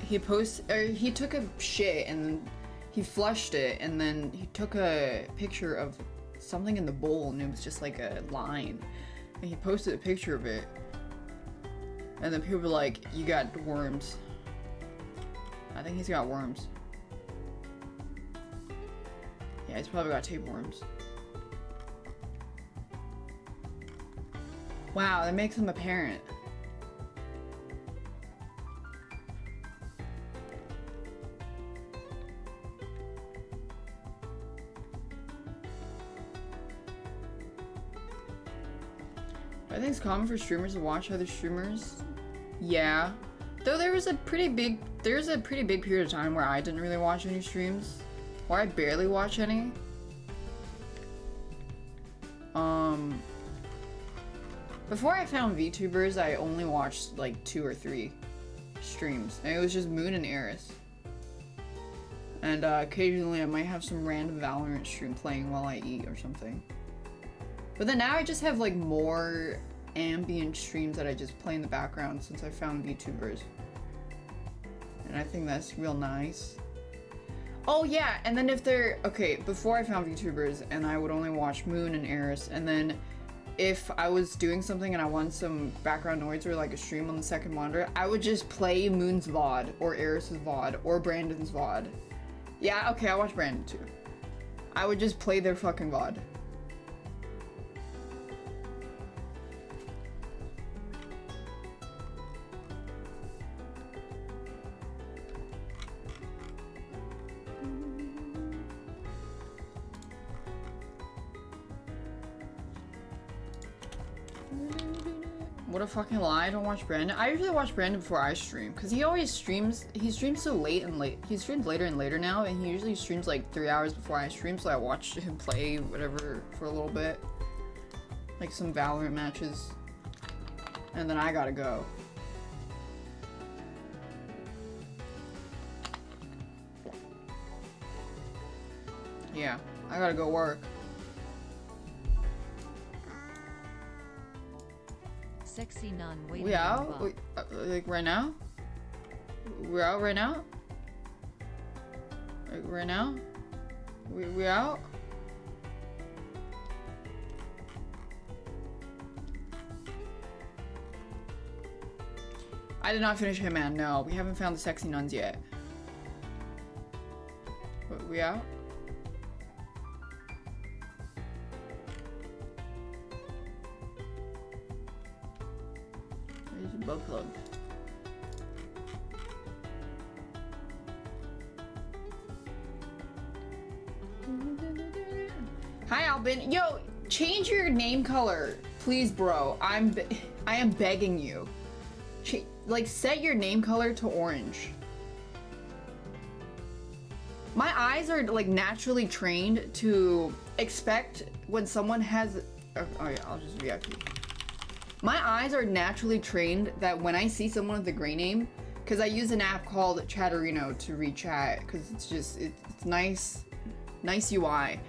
He took a shit and then he flushed it and then he took a picture of something in the bowl and it was just like a line. And he posted a picture of it. And then people were like, you got worms. I think he's got worms. Yeah, he's probably got tapeworms. Wow, that makes him a parent. I think it's common for streamers to watch other streamers. Yeah. Though there was a pretty big period of time where I didn't really watch any streams. Or I barely watch any. Before I found VTubers, I only watched like 2 or 3 streams. And it was just Moon and Eris. And occasionally I might have some random Valorant stream playing while I eat or something. But then now I just have like more ambient streams that I just play in the background since I found VTubers. And I think that's real nice. Oh yeah, and then if they're, okay, before I found VTubers and I would only watch Moon and Eris, and then if I was doing something and I wanted some background noise or like a stream on the second monitor, I would just play Moon's VOD or Eris's VOD or Brandon's VOD. Yeah, okay, I watch Brandon too. I would just play their fucking VOD. What a fucking lie, I don't watch Brandon. I usually watch Brandon before I stream, because he always streams, he streams so late and late. He streams later and later now, and he usually streams like 3 hours before I stream, so I watch him play whatever for a little bit. Like some Valorant matches. And then I gotta go. Yeah, I gotta go work. Sexy nun waiting. We out? Like right now? We're out right now? Like right now? We out? I did not finish Hitman, no. We haven't found the sexy nuns yet. We out? Butt plug. Hi Albin. Yo, change your name color, please, bro. I am begging you. Like, set your name color to orange. My eyes are like naturally trained to expect when someone has. Oh yeah, I'll just VIP. My eyes are naturally trained that when I see someone with a gray name, because I use an app called Chatterino to read chat, because it's just, it's nice UI.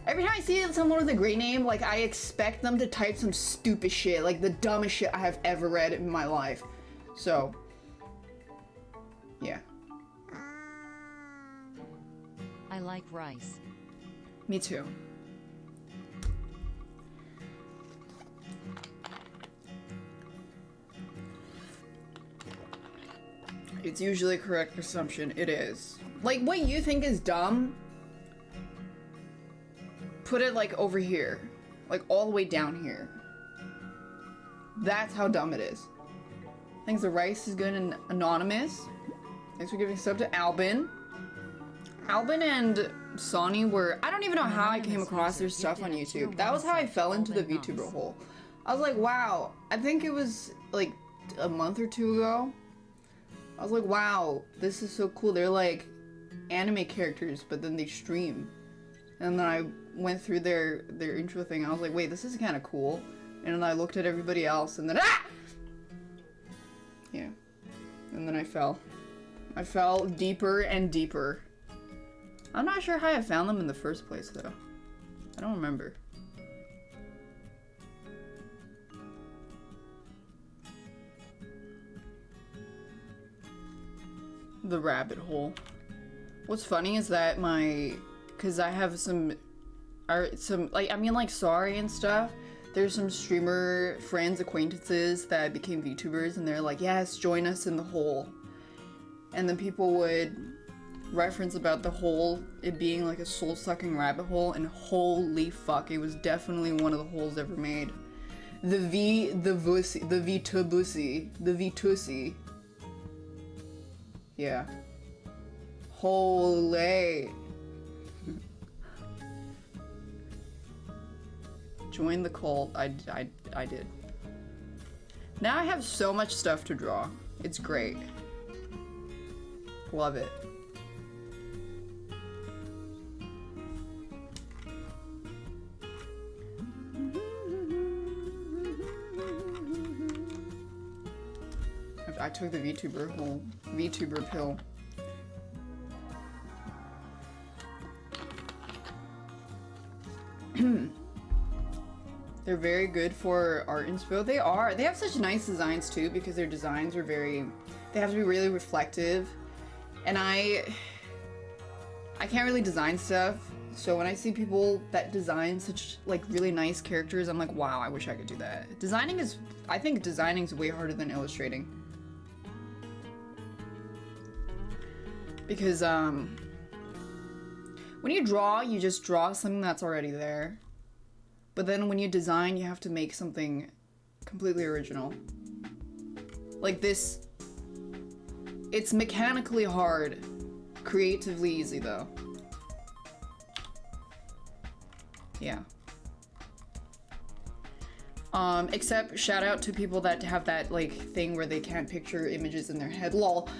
Every time I see someone with a gray name, like I expect them to type some stupid shit, like the dumbest shit I have ever read in my life. So, yeah. I like rice. Me too. It's usually a correct assumption. It is. Like, what you think is dumb, put it, like, over here. Like, all the way down here. That's how dumb it is. Thanks, the rice is good and anonymous. Thanks for giving a sub to Albin. Albin and Sonny were... I don't even know how I came across their stuff on YouTube. That was how I fell into the VTuber hole. I was like, wow. I think it was, like, a month or 2 ago. I was like, wow, this is so cool. They're like anime characters, but then they stream. And then I went through their intro thing. I was like, wait, this is kind of cool. And then I looked at everybody else, and then yeah. And then I fell. I fell deeper and deeper. I'm not sure how I found them in the first place, though. I don't remember. The rabbit hole. What's funny is that because I have some, like, I mean, like, Sorry and stuff, there's some streamer friends, acquaintances that became VTubers, and they're like, yes, join us in the hole. And then people would reference about the hole, it being like a soul-sucking rabbit hole, and holy fuck, it was definitely one of the holes ever made. The VTubussy. Yeah. Holy. Join the cult. I did. Now I have so much stuff to draw. It's great. Love it. I took the VTuber pill. They're very good for art inspo. They are. They have such nice designs too because their designs are very, they have to be really reflective. And I can't really design stuff. So when I see people that design such like really nice characters, I'm like, wow, I wish I could do that. I think designing is way harder than illustrating. Because when you draw, you just draw something that's already there. But then when you design, you have to make something completely original. Like this, it's mechanically hard, creatively easy though. Yeah. Except shout out to people that have that like thing where they can't picture images in their head, lol.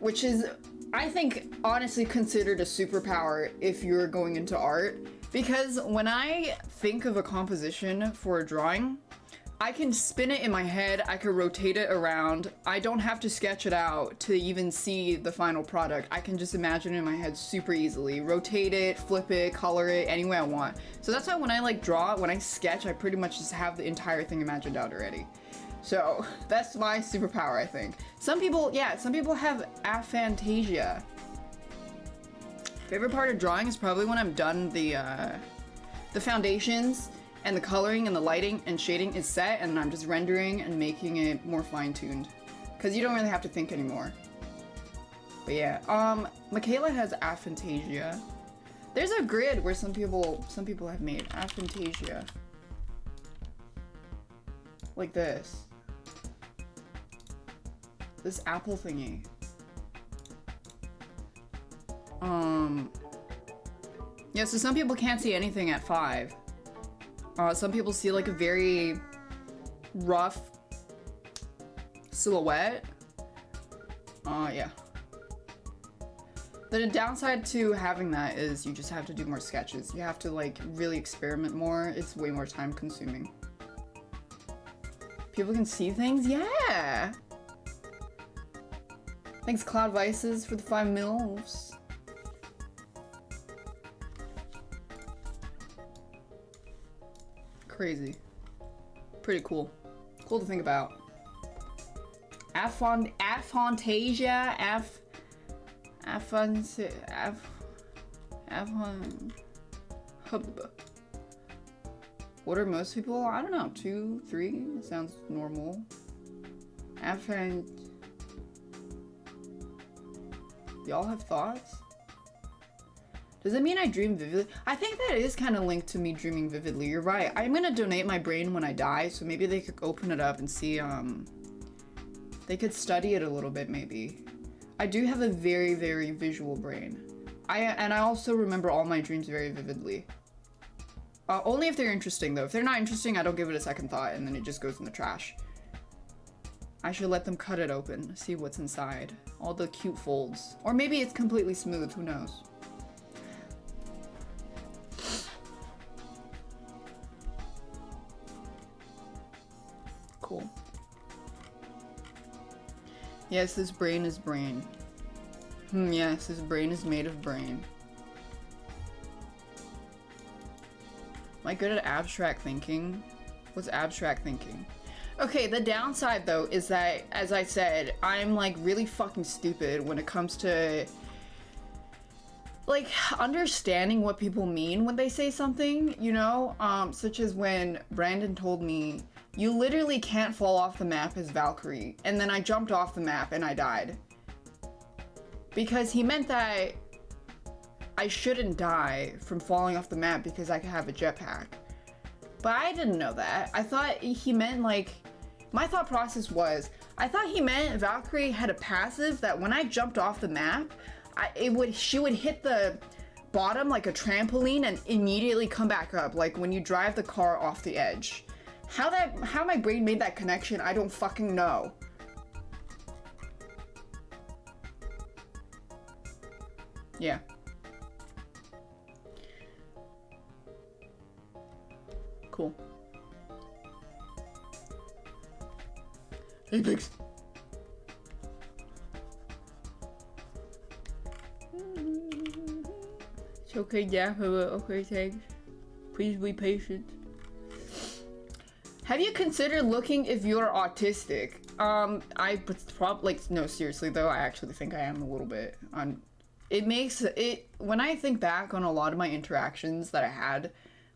Which is, I think, honestly considered a superpower if you're going into art. Because when I think of a composition for a drawing, I can spin it in my head, I can rotate it around. I don't have to sketch it out to even see the final product. I can just imagine it in my head super easily. Rotate it, flip it, color it, any way I want. So that's why when I like draw, when I sketch, I pretty much just have the entire thing imagined out already. So that's my superpower, I think. Some people, yeah, some people have aphantasia. Favorite part of drawing is probably when I'm done the foundations and the coloring and the lighting and shading is set and I'm just rendering and making it more fine-tuned. Because you don't really have to think anymore. But yeah, Michaela has aphantasia. There's a grid where some people have made aphantasia. Like this. This apple thingy. Yeah, so some people can't see anything at 5. Some people see like a very rough silhouette. Yeah. The downside to having that is you just have to do more sketches. You have to like really experiment more. It's way more time consuming. People can see things? Yeah! Thanks Cloud Vices for the 5 mils. Crazy. Pretty cool. Cool to think about. Aphantasia, what are most people? I don't know. 2, 3? Sounds normal. Y'all have thoughts? Does it mean I dream vividly? I think that is kind of linked to me dreaming vividly. You're right. I'm gonna donate my brain when I die, so maybe they could open it up and see, they could study it a little bit, maybe. I do have a very, very visual brain. I also remember all my dreams very vividly. Only if they're interesting, though. If they're not interesting, I don't give it a second thought, and then it just goes in the trash. I should let them cut it open, see what's inside. All the cute folds. Or maybe it's completely smooth, who knows? Cool. Yes, this brain is brain. Yes, this brain is made of brain. Am I good at abstract thinking? What's abstract thinking? Okay, the downside though is that, as I said, I'm like really fucking stupid when it comes to like understanding what people mean when they say something, you know? Such as when Brandon told me, you literally can't fall off the map as Valkyrie, and then I jumped off the map and I died. Because he meant that I shouldn't die from falling off the map because I could have a jetpack. But I didn't know that. I thought he meant like, my thought process was, I thought he meant Valkyrie had a passive that when I jumped off the map, she would hit the bottom like a trampoline and immediately come back up, like when you drive the car off the edge. How my brain made that connection, I don't fucking know. Yeah. Cool. Hey, pigs. It's okay, yeah. Okay, thanks. Please be patient. Have you considered looking if you're autistic? I probably, like, no, seriously though, I actually think I am a little bit. It makes it, when I think back on a lot of my interactions that I had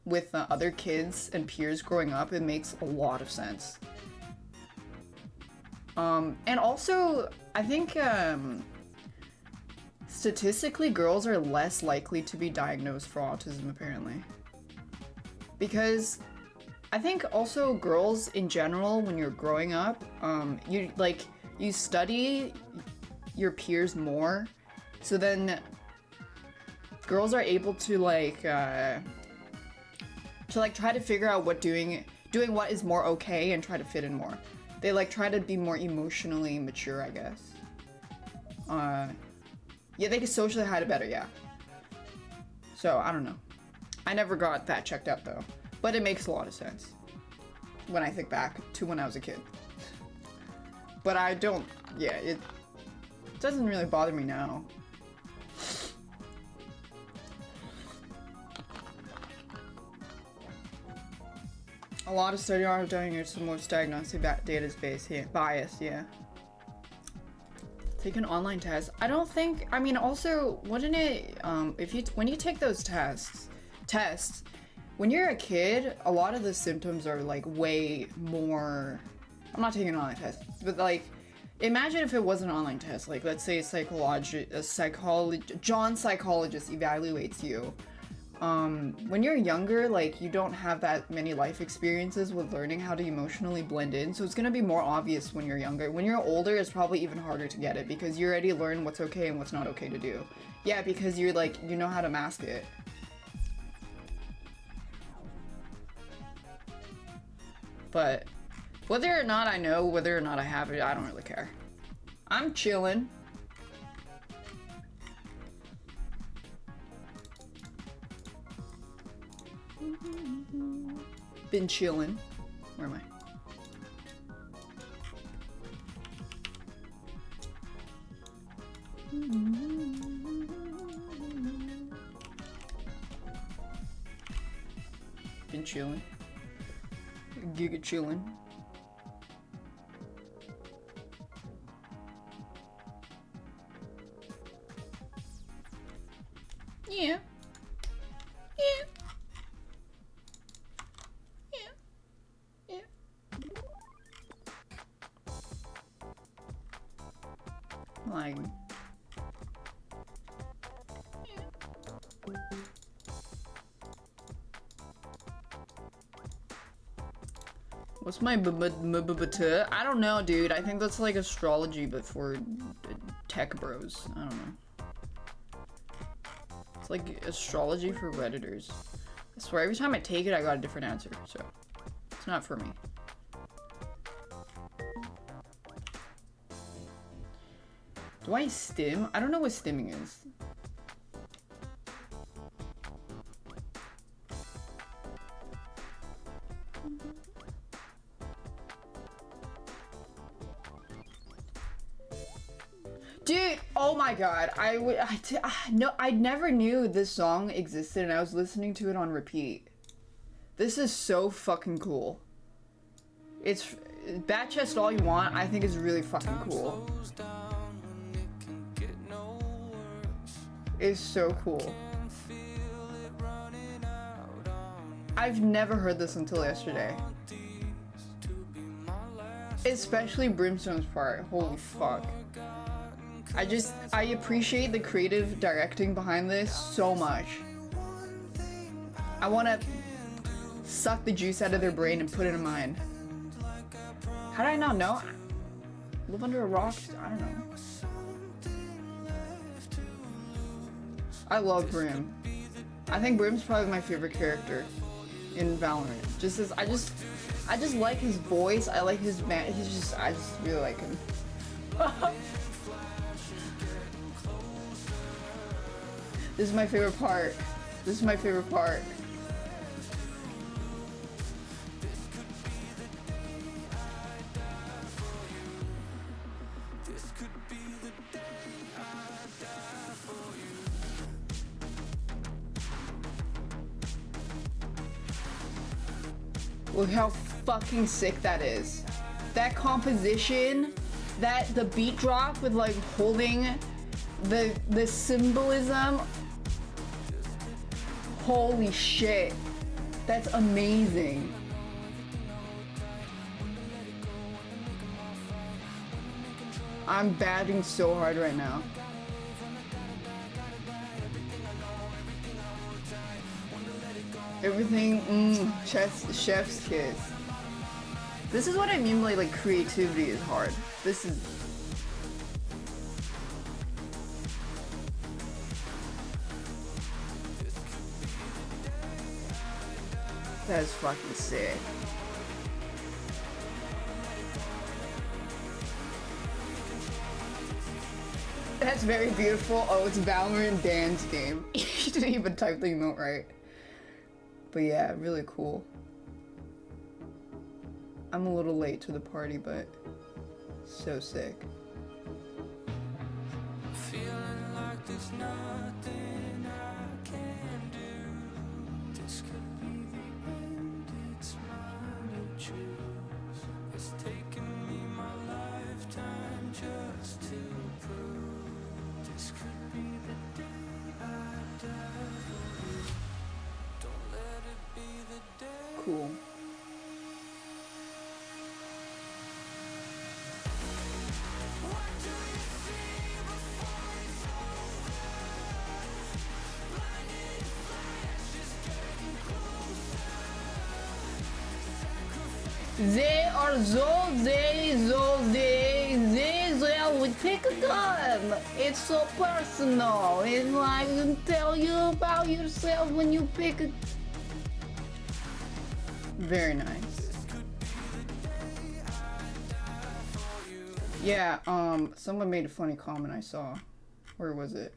with other kids and peers growing up, it makes a lot of sense. And also, I think, statistically, girls are less likely to be diagnosed for autism, apparently. Because I think also girls in general, when you're growing up, you study your peers more, so then girls are able to try to figure out what doing what is more okay and try to fit in more. They like try to be more emotionally mature, I guess. Yeah, they can socially hide it better, yeah. So, I don't know. I never got that checked out though. But it makes a lot of sense when I think back to when I was a kid. But I don't, yeah, it doesn't really bother me now. A lot of study are doing it some more diagnostic data space here. Bias, yeah. Take an online test. I don't think, I mean, also, wouldn't it, when you take those tests, when you're a kid, a lot of the symptoms are like way more, I'm not taking an online test, but like, imagine if it was an online test, like let's say John psychologist evaluates you. When you're younger, like you don't have that many life experiences with learning how to emotionally blend in, so it's gonna be more obvious when you're younger. When you're older, it's probably even harder to get it because you already learned what's okay and what's not okay to do. Yeah, because you're like, you know how to mask it. But whether or not I know, whether or not I have it, I don't really care. I'm chilling. Been chilling. Where am I? Been chilling. Giga chillin'. Yeah. Yeah. Yeah. Yeah. Like. What's my I don't know, dude. I think that's like astrology, but for tech bros. I don't know. It's like astrology for Redditors. I swear, every time I take it, I got a different answer, so it's not for me. Do I stim? I don't know what stimming is. Dude, oh my god, I never knew this song existed and I was listening to it on repeat. This is so fucking cool. It's Bat Chest All You Want, I think is really fucking cool. It's so cool. I've never heard this until yesterday. Especially Brimstone's part, holy fuck. I appreciate the creative directing behind this so much. I want to suck the juice out of their brain and put it in mine. How did I not know? Live under a rock? I don't know. I love Brim. I think Brim's probably my favorite character in Valorant. I just like his voice. I like his man. I just really like him. This is my favorite part. This is my favorite part. Look how fucking sick that is. That composition, the beat drop with like holding the symbolism. Holy shit. That's amazing. I'm battling so hard right now. Everything, chef's kiss. This is what I mean by like creativity is hard. This is... That is fucking sick. That's very beautiful. Oh, it's Valorant dance game. You didn't even type the emote right. But yeah, really cool. I'm a little late to the party, but so sick. Feeling like there's nothing I can do. This could be the end, it's mine to choose. It's taken me my lifetime just to prove. This could be the day I die for you. Don't let it be the day. Cool. They would pick a gun. It's so personal. It's like you tell you about yourself when you pick a... Very nice. Yeah, someone made a funny comment I saw. Where was it?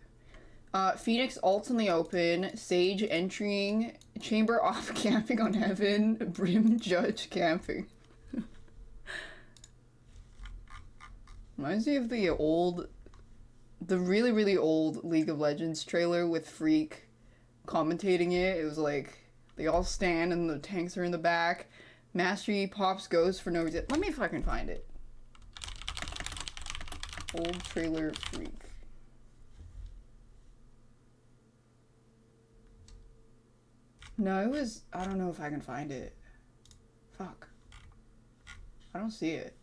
Phoenix ults in the open, Sage entering, Chamber off camping on Heaven, Brim Judge camping. Reminds me of the really, really old League of Legends trailer with Freak commentating it. It was like, they all stand and the tanks are in the back. Mastery pops Ghost for no reason. Let me fucking find it. Old trailer Freak. No, it was... I don't know if I can find it. Fuck. I don't see it.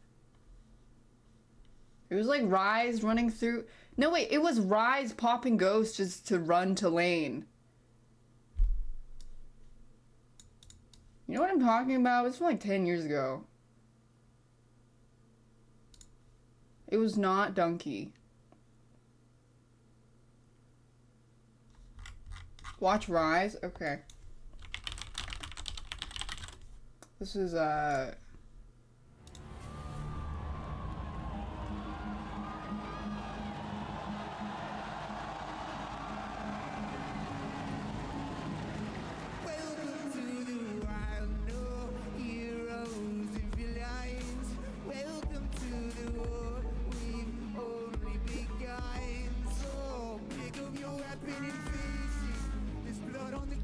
It was like Rise running through... No, wait. It was Rise popping Ghost just to run to lane. You know what I'm talking about? It's from like 10 years ago. It was not Donkey. Watch Rise? Okay. This is,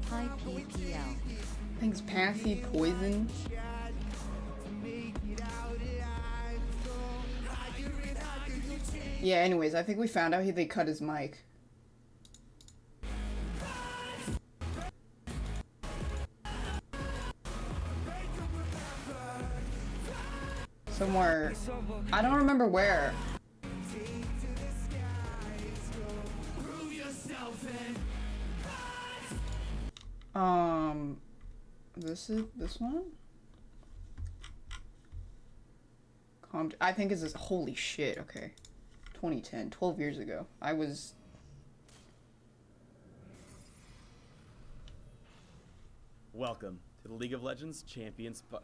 Hi PPL. Thanks, Passy Poison. Yeah, anyways, I think we found out they cut his mic. Somewhere. I don't remember where. This one? I think is this. Holy shit, okay. 2010, 12 years ago. I was... Welcome to the League of Legends champion spot.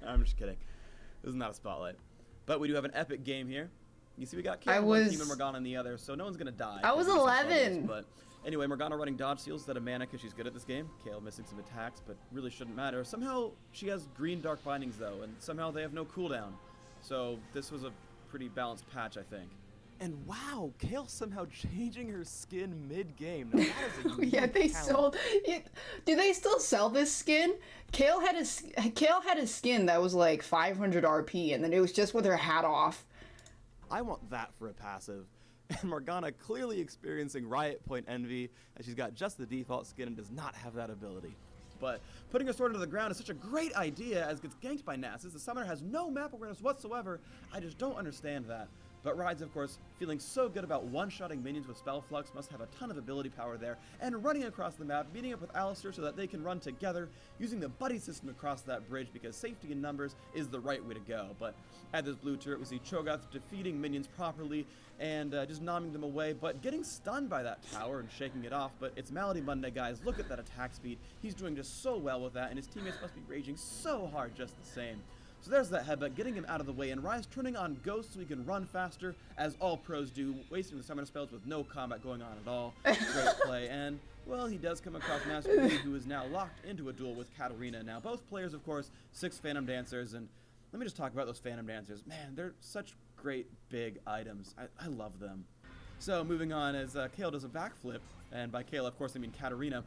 I'm just kidding. This is not a spotlight. But we do have an epic game here. You see we got Kale on one team and Morgana on the other, so no one's going to die. I was 11! But anyway, Morgana running dodge steals instead of mana because she's good at this game. Kale missing some attacks, but really shouldn't matter. Somehow she has green dark bindings though, and somehow they have no cooldown. So this was a pretty balanced patch, I think. And wow, Kale somehow changing her skin mid-game. Now, that is a Yeah, they talent. sold it. Do they still sell this skin? Kale had a skin that was like 500 RP, and then it was just with her hat off. I want that for a passive. And Morgana clearly experiencing Riot Point envy, as she's got just the default skin and does not have that ability. But putting her sword into the ground is such a great idea as it gets ganked by Nasus. The summoner has no map awareness whatsoever. I just don't understand that. But Rides, of course, feeling so good about one-shotting minions with Spell Flux, must have a ton of ability power there, and running across the map, meeting up with Alistair so that they can run together, using the buddy system across that bridge because safety in numbers is the right way to go. But at this blue turret, we see Cho'Gath defeating minions properly and just nomming them away, but getting stunned by that tower and shaking it off. But it's Malady Monday, guys. Look at that attack speed. He's doing just so well with that, and his teammates must be raging so hard just the same. So there's that headbutt, getting him out of the way, and Rise turning on Ghost so he can run faster, as all pros do, wasting the summoner spells with no combat going on at all. Great play, and, well, he does come across Master Yi, who is now locked into a duel with Chatterino. Now, both players, of course, 6 Phantom Dancers, and let me just talk about those Phantom Dancers. Man, they're such great big items. I love them. So, moving on, as Kale does a backflip, and by Kale, of course, I mean Chatterino.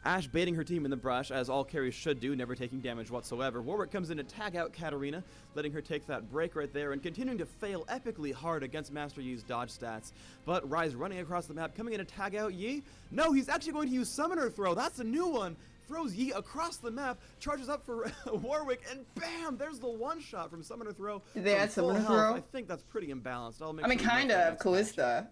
Ashe baiting her team in the brush, as all carries should do, never taking damage whatsoever. Warwick comes in to tag out Chatterino, letting her take that break right there, and continuing to fail epically hard against Master Yi's dodge stats. But Rise running across the map, coming in to tag out Yi. No, he's actually going to use Summoner Throw. That's a new one. Throws Yi across the map, charges up for Warwick, and bam! There's the one-shot from Summoner Throw. Did they add Summoner Throw? I think that's pretty imbalanced. I mean, kind of. Callista.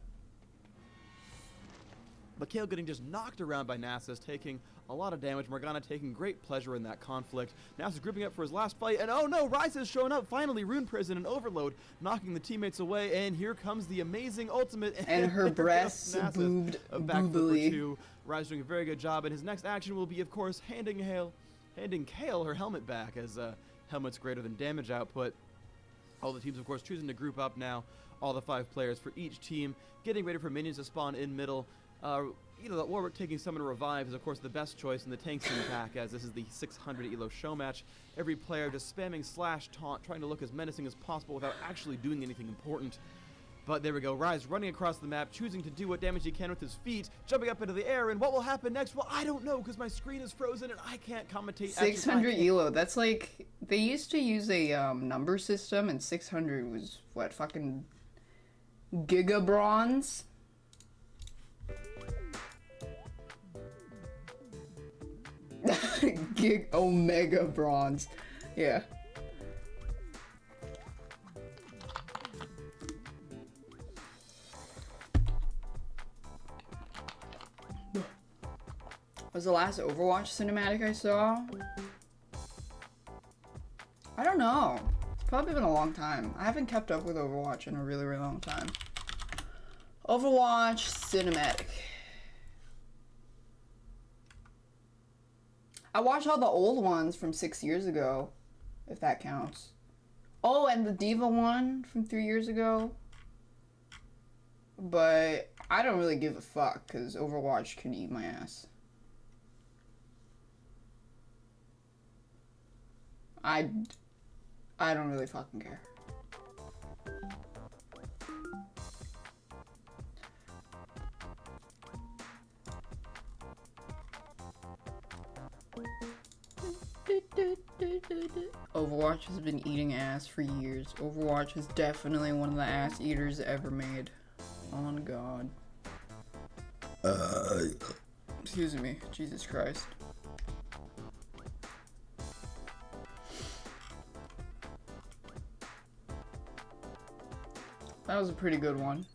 But Kale getting just knocked around by Nasus, taking a lot of damage. Morgana taking great pleasure in that conflict. Nasus grouping up for his last fight, and oh no, Rise has shown up. Finally, Rune Prison and Overload, knocking the teammates away, and here comes the amazing ultimate. And her breasts boobed boobily. Rise doing a very good job, and his next action will be, of course, handing Kale her helmet back, as helmet's greater than damage output. All the teams, of course, choosing to group up now. All the 5 players for each team, getting ready for minions to spawn in middle. You know, that Warwick taking Summoner Revive is, of course, the best choice in the tank team pack, as this is the 600 elo show match. Every player just spamming slash taunt, trying to look as menacing as possible without actually doing anything important. But there we go, Rise running across the map, choosing to do what damage he can with his feet, jumping up into the air, and what will happen next? Well, I don't know, because my screen is frozen and I can't commentate. 600 elo, that's like, they used to use a number system, and 600 was, what, fucking Giga Bronze? Gig Omega Bronze. Yeah. Was the last Overwatch cinematic I saw? I don't know. It's probably been a long time. I haven't kept up with Overwatch in a really, really long time. Overwatch cinematic. I watched all the old ones from 6 years ago, if that counts. Oh, and the Diva one from 3 years ago. But I don't really give a fuck, because Overwatch can eat my ass. I don't really fucking care. Overwatch has been eating ass for years. Overwatch is definitely one of the ass eaters ever made. On God. Excuse me. Jesus Christ. That was a pretty good one.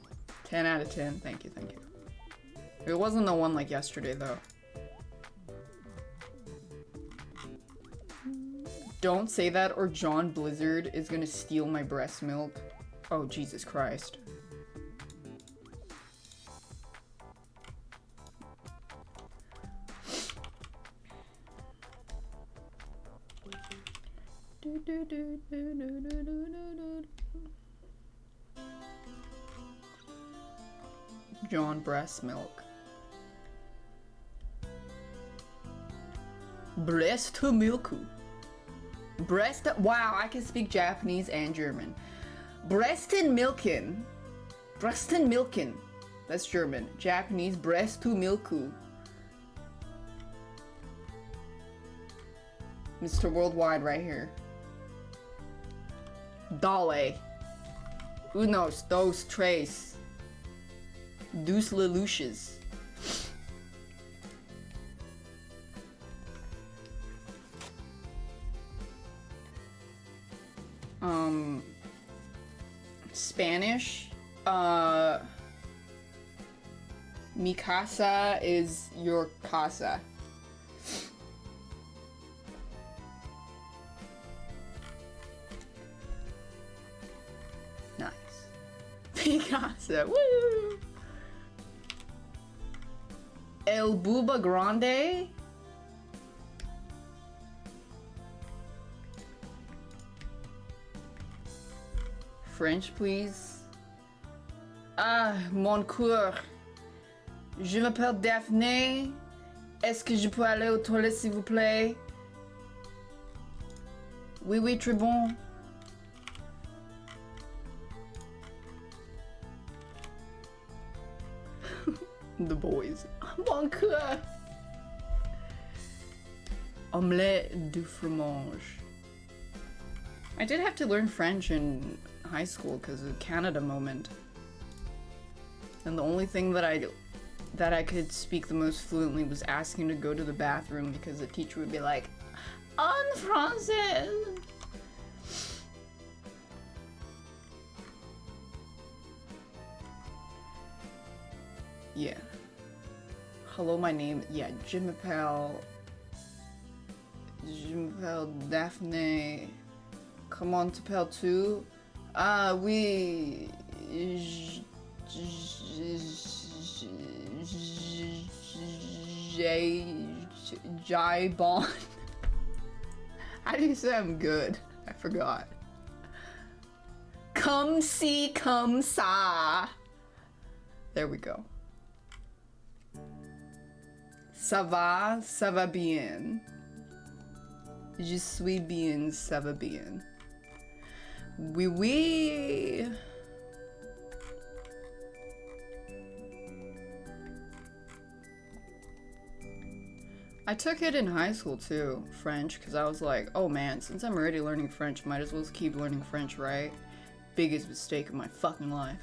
10 out of 10. Thank you, thank you. It wasn't the one like yesterday, though. Don't say that or John Blizzard is gonna steal my breast milk. Oh, Jesus Christ. John breast milk. Breast milk. Breast. Wow, I can speak Japanese and German. Breasten milken. Breasten milken. That's German. Japanese breast milku. Mr. Worldwide right here. Dale. Unos, dos, tres. Deuce lelouches. Spanish. Mi casa is your casa. Nice. Mi casa. Woo! El Buba Grande. French, please. Ah, mon coeur. Je m'appelle Daphné. Est-ce que je peux aller aux toilettes, s'il vous plaît? Oui, oui, très bon. The boys. Mon coeur. Omelette du fromage. I did have to learn French in high school because of Canada moment. And the only thing that I could speak the most fluently was asking to go to the bathroom because the teacher would be like, en français. Yeah. Hello, my name. Yeah, je m'appelle Daphné. Comment t'appelles-tu? Ah oui. Jai Bond. How do you say I'm good? I forgot. Come see, come sa. There we go. Ça va bien. Je suis bien, ça va bien. Oui, oui. I took it in high school too, French, because I was like, oh man, since I'm already learning French, might as well keep learning French, right? Biggest mistake of my fucking life.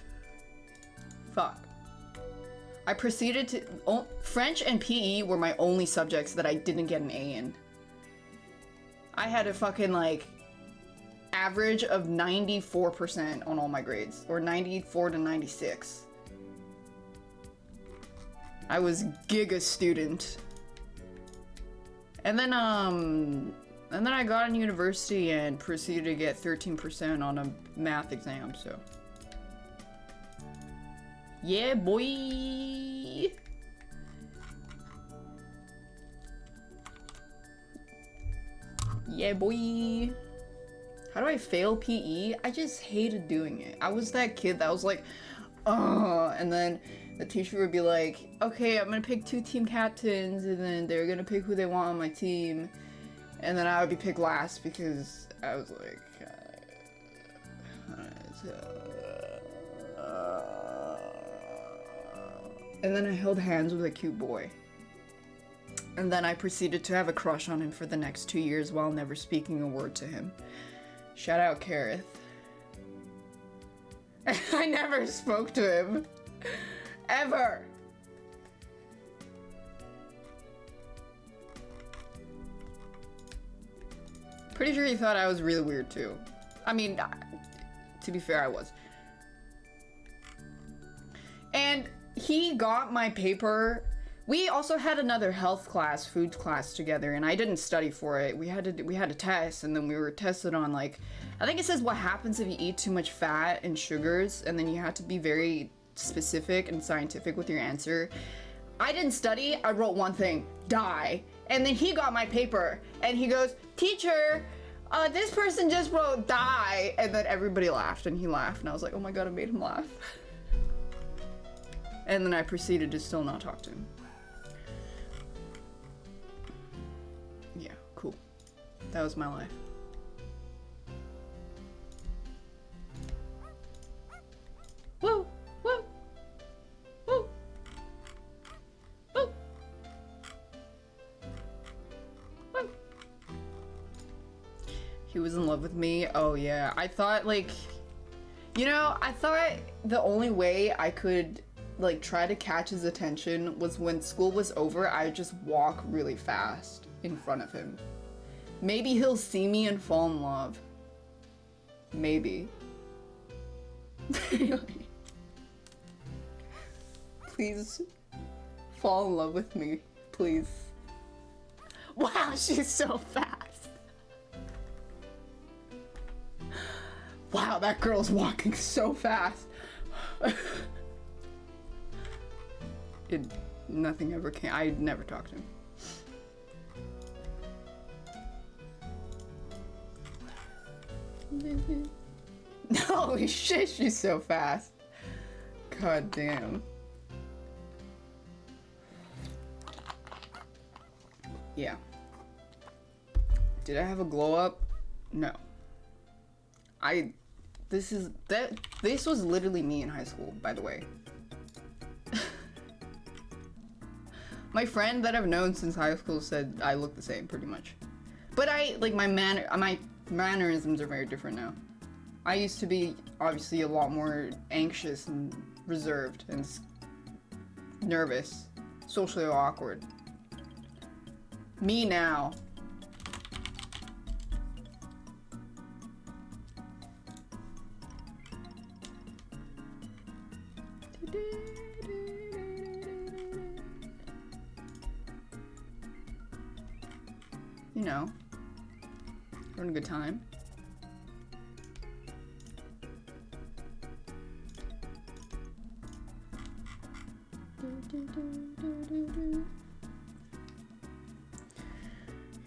Fuck. I proceeded to... French and PE were my only subjects that I didn't get an A in. I had a fucking, like, average of 94% on all my grades, or 94 to 96. I was giga student. And then I got in university and proceeded to get 13% on a math exam, so. Yeah, boy! Yeah, boy! How do I fail PE? I just hated doing it. I was that kid that was like, oh, and then the teacher would be like, okay, I'm gonna pick 2 team captains, and then they're gonna pick who they want on my team. And then I would be picked last because I was like, and then I held hands with a cute boy. And then I proceeded to have a crush on him for the next 2 years while never speaking a word to him. Shout out, Kareth. I never spoke to him. Ever. Pretty sure he thought I was really weird too. I mean, to be fair, I was. And he got my paper. We also had another health class, food class together, and I didn't study for it. We had a test, and then we were tested on, like, I think it says what happens if you eat too much fat and sugars, and then you have to be very specific and scientific with your answer. I didn't study. I wrote one thing: die. And then he got my paper, and he goes, "Teacher, This person just wrote die, and then everybody laughed, and he laughed, and I was like, oh my god, I made him laugh. And then I proceeded to still not talk to him. Yeah, cool. That was my life. Woo! Woo! Woo! Woo! Woo! He was in love with me? Oh yeah. I thought like... You know, I thought the only way I could like try to catch his attention was when school was over, I would just walk really fast in front of him. Maybe he'll see me and fall in love. Maybe. Please fall in love with me, please. Wow, she's so fast. Wow, that girl's walking so fast. Nothing ever came. I never talked to him. Holy shit, she's so fast. God damn. Yeah. Did I have a glow up? No. This was literally me in high school, by the way. My friend that I've known since high school said I look the same, pretty much. But my mannerisms are very different now. I used to be, obviously, a lot more anxious and reserved and nervous, socially awkward. Me now. You know, having a good time.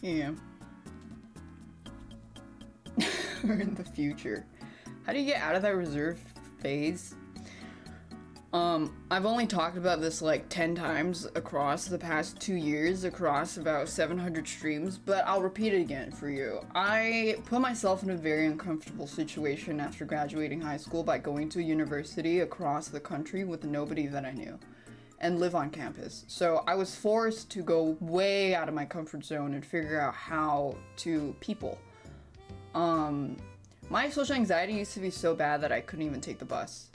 Yeah. We're in the future. How do you get out of that reserve phase? I've only talked about this like 10 times across the past 2 years, across about 700 streams, but I'll repeat it again for you. I put myself in a very uncomfortable situation after graduating high school by going to a university across the country with nobody that I knew and live on campus. So I was forced to go way out of my comfort zone and figure out how to people. My social anxiety used to be so bad that I couldn't even take the bus.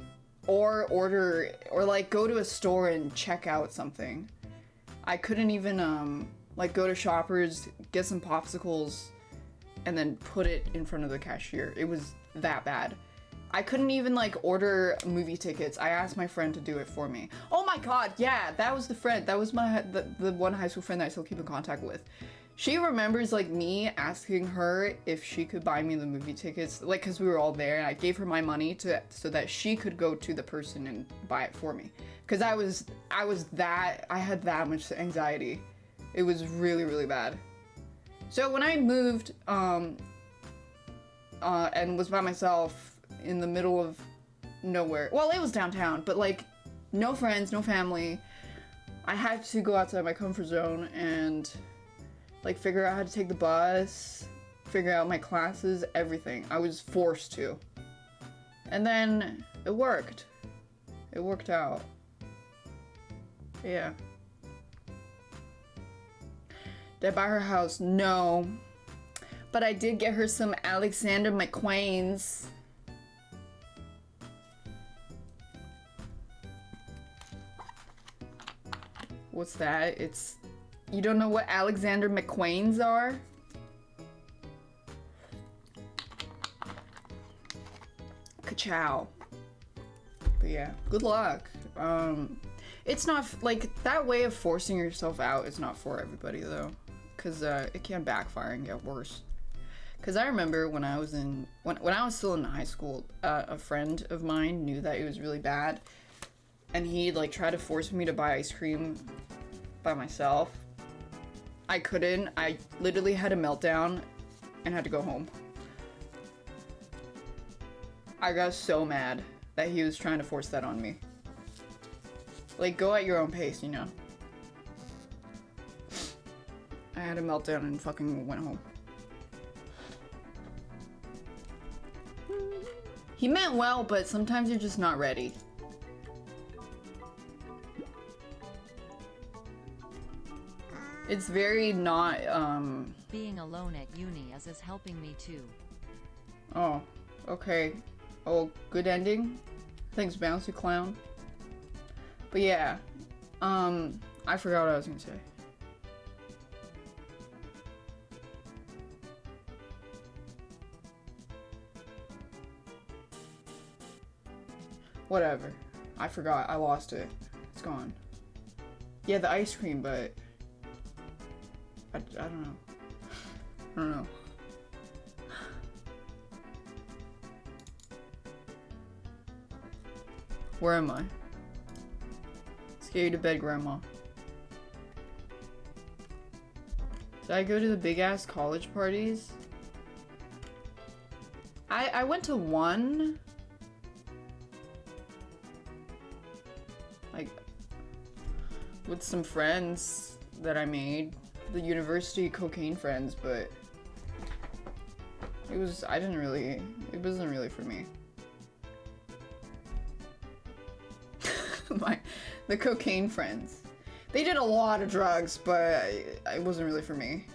Or order, or like go to a store and check out something. I couldn't even like go to Shoppers, get some popsicles, and then put it in front of the cashier. It was that bad. I couldn't even like order movie tickets. I asked my friend to do it for me. Oh my god, yeah, that was the friend. That was the one high school friend that I still keep in contact with. She remembers like me asking her if she could buy me the movie tickets, like because we were all there, and I gave her my money so that she could go to the person and buy it for me. Because I had that much anxiety. It was really, really bad. So when I moved and was by myself in the middle of nowhere, well, it was downtown, but like no friends, no family, I had to go outside my comfort zone and like figure out how to take the bus, figure out my classes, everything. I was forced to. And then it worked. It worked out. Yeah. Did I buy her house? No. But I did get her some Alexander McQueen's. What's that? You don't know what Alexander McQueen's are? Ka-chow. But yeah, good luck. It's not, like, that way of forcing yourself out is not for everybody, though. Because, it can backfire and get worse. Because I remember when I was still in high school, a friend of mine knew that it was really bad. And he, like, tried to force me to buy ice cream by myself. I couldn't. I literally had a meltdown and had to go home. I got so mad that he was trying to force that on me. Like, go at your own pace, you know? I had a meltdown and fucking went home. He meant well, but sometimes you're just not ready. It's very not, Being alone at uni is helping me too. Oh, okay. Oh, good ending. Thanks, Bouncy Clown. But yeah, I forgot what I was gonna say. Whatever. I forgot. I lost it. It's gone. Yeah, the ice cream, but I don't know. I don't know. Where am I? Let's get you to bed, Grandma. Did I go to the big ass college parties? I went to one. Like, with some friends that I made. The university cocaine friends, but it wasn't really for me. The cocaine friends. They did a lot of drugs, but it wasn't really for me.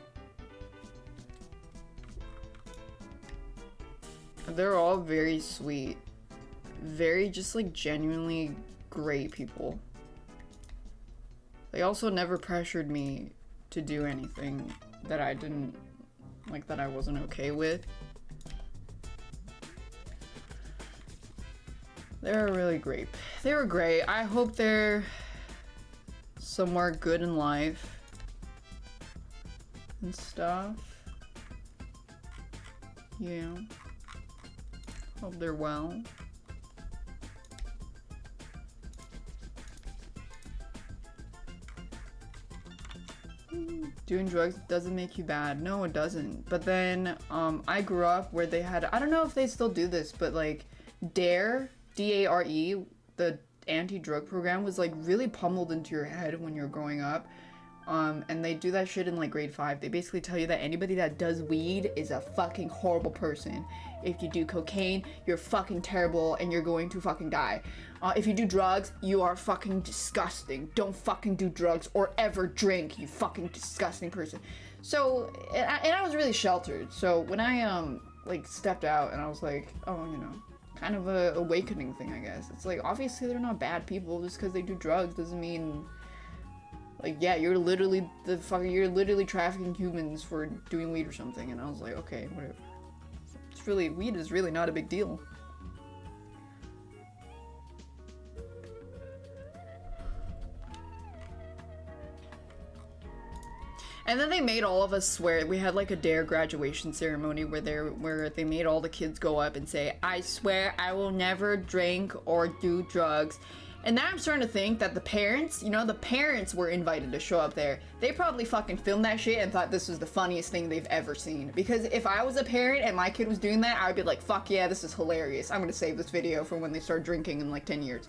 They're all very sweet. Very just like genuinely great people. They also never pressured me to do anything that I didn't like, that I wasn't okay with. They were really great. They were great. I hope they're somewhere good in life and stuff. Yeah. Hope they're well. Doing drugs doesn't make you bad. No, it doesn't. But then, I grew up where they had, I don't know if they still do this, but like, DARE, D-A-R-E, the anti-drug program was like really pummeled into your head when you're growing up. And they do that shit in like grade 5. They basically tell you that anybody that does weed is a fucking horrible person. If you do cocaine, you're fucking terrible and you're going to fucking die. If you do drugs, you are fucking disgusting. Don't fucking do drugs or ever drink, you fucking disgusting person. So, and I was really sheltered. So when I, like, stepped out and I was like, oh, you know, kind of a awakening thing, I guess. It's like, obviously they're not bad people. Just because they do drugs doesn't mean, like, yeah, you're literally trafficking humans for doing weed or something. And I was like, okay, whatever. It's really, weed is really not a big deal. And then they made all of us swear. We had like a DARE graduation ceremony where they made all the kids go up and say, I swear I will never drink or do drugs. And now I'm starting to think that the parents, you know, the parents were invited to show up there. They probably fucking filmed that shit and thought this was the funniest thing they've ever seen. Because if I was a parent and my kid was doing that, I would be like, fuck yeah, this is hilarious. I'm gonna save this video for when they start drinking in like 10 years.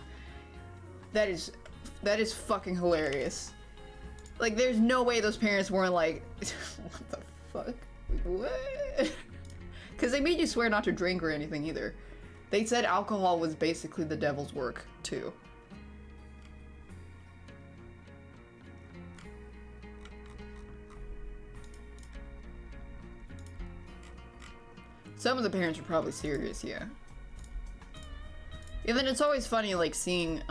That is fucking hilarious. Like, there's no way those parents weren't like, what the fuck? Like, what? Because they made you swear not to drink or anything either. They said alcohol was basically the devil's work, too. Some of the parents were probably serious, yeah. And then it's always funny, like, seeing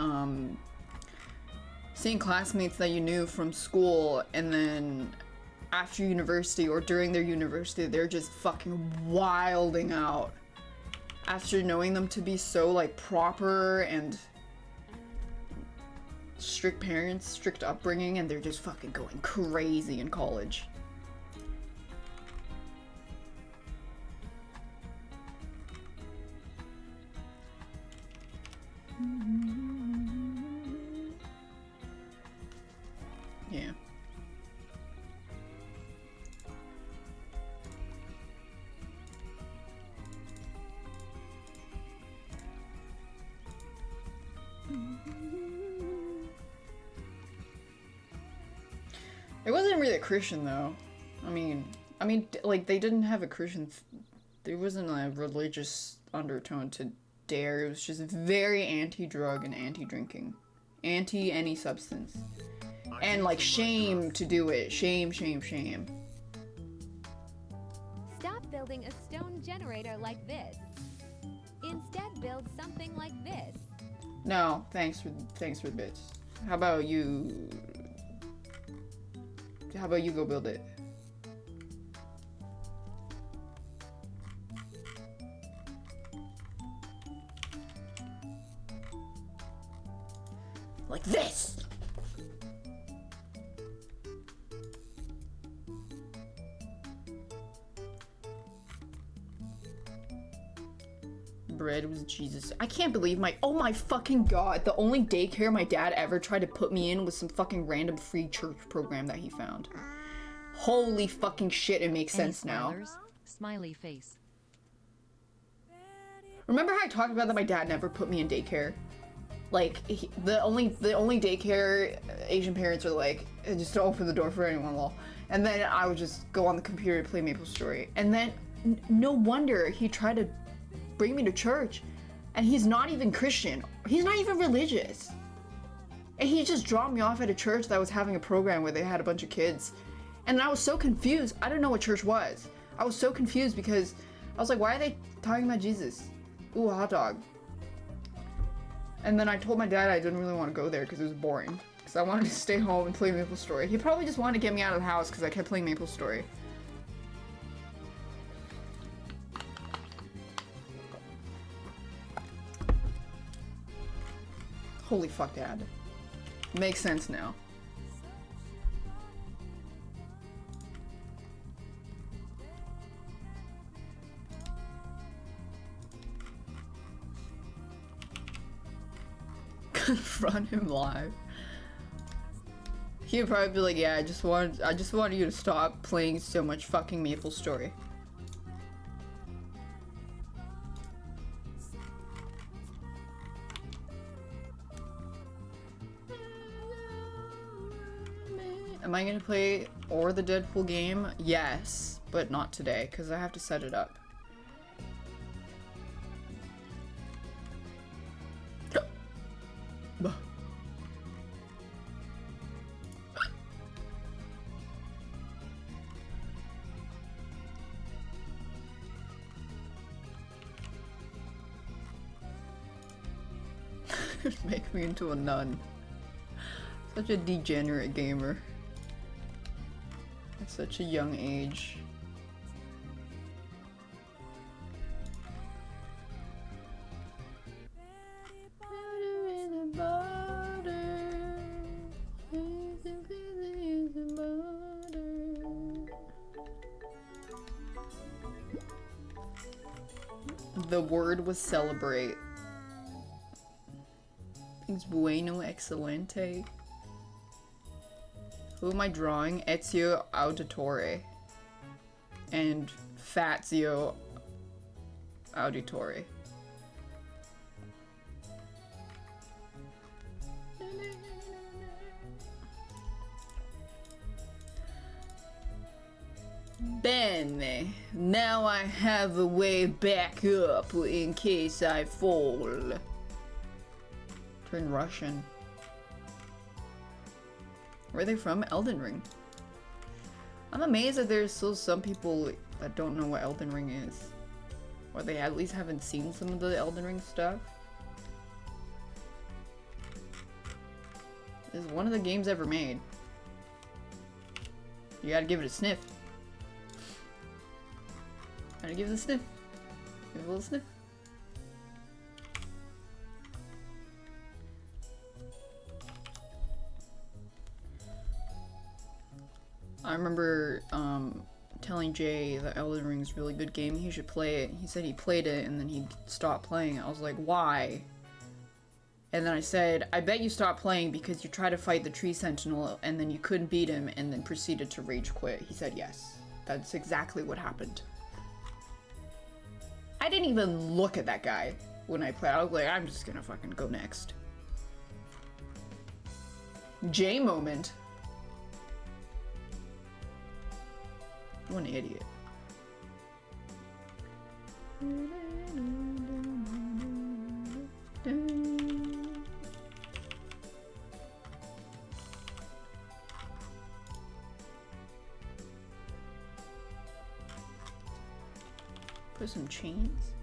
classmates that you knew from school, and then after university or during their university, they're just fucking wilding out. After knowing them to be so, like, proper and strict parents, strict upbringing, and they're just fucking going crazy in college. Yeah. It wasn't really Christian though. I mean, like they didn't have a Christian. There wasn't a religious undertone to Dare. It was just very anti-drug and anti-drinking, anti any substance, and like shame to do it. Shame, shame, shame. Stop building a stone generator like this. Instead, build something like this. No, thanks for the bits. How about you? How about you go build it? Like this. Bread was Jesus. I can't believe oh my fucking god, the only daycare my dad ever tried to put me in was some fucking random free church program that he found. Holy fucking shit, it makes sense now. Smiley face. Remember how I talked about that my dad never put me in daycare? Like, the only daycare Asian parents are like, just don't open the door for anyone, lol. And then I would just go on the computer and play MapleStory. And then, no wonder he tried to bring me to church. And he's not even Christian. He's not even religious. And he just dropped me off at a church that was having a program where they had a bunch of kids. And I was so confused. I didn't know what church was. I was so confused because I was like, why are they talking about Jesus? Ooh, a hot dog. And then I told my dad I didn't really want to go there because it was boring. Because I wanted to stay home and play MapleStory. He probably just wanted to get me out of the house because I kept playing MapleStory. Holy fuck, Dad. Makes sense now. Confront him live. He'd probably be like, yeah, I just wanted you to stop playing so much fucking MapleStory. Am I gonna play or the Deadpool game? Yes, but not today, because I have to set it up. Make me into a nun. Such a degenerate gamer. At such a young age. The word was celebrate. It's bueno excelente. Who am I drawing? Ezio Auditore. And Fazio Auditore. Bene. Now I have a way back up in case I fall. Turn Russian. Where are they from? Elden Ring. I'm amazed that there's still some people that don't know what Elden Ring is. Or they at least haven't seen some of the Elden Ring stuff. This is one of the games ever made. You gotta give it a sniff. Gotta give it a sniff. Give it a little sniff. I remember telling Jay that Elden Ring's a really good game, he should play it. He said he played it and then he stopped playing it. I was like, why? And then I said, I bet you stopped playing because you tried to fight the tree sentinel and then you couldn't beat him and then proceeded to rage quit. He said yes. That's exactly what happened. I didn't even look at that guy when I played. I was like, I'm just gonna fucking go next. Jay moment. What an idiot. Put some chains.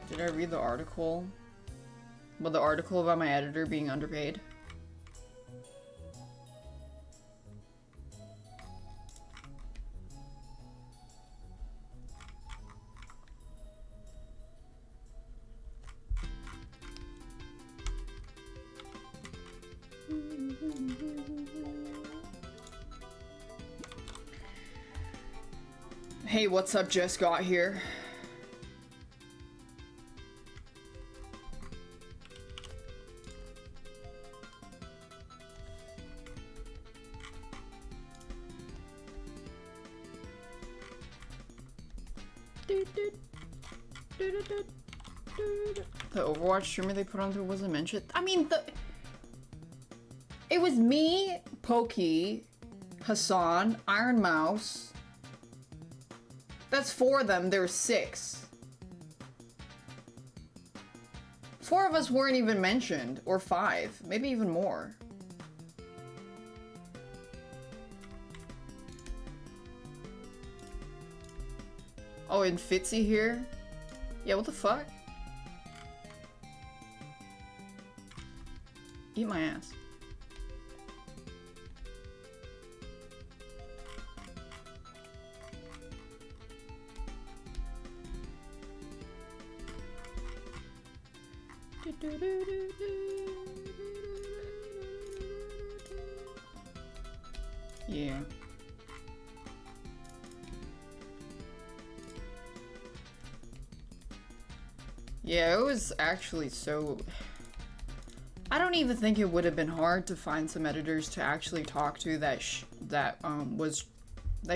Did I read the article? Well, the article about my editor being underpaid. Hey, what's up? Just got here. The Overwatch streamer they put on there wasn't mentioned. I mean, it was me, Pokey, Hassan, Iron Mouse. That's 4 of them. There's 6. 4 of us weren't even mentioned, or 5, maybe even more. Oh, and Fitzy here? Yeah, what the fuck? Eat my ass. Yeah. Yeah, it was actually so... I don't even think it would have been hard to find some editors to actually talk to that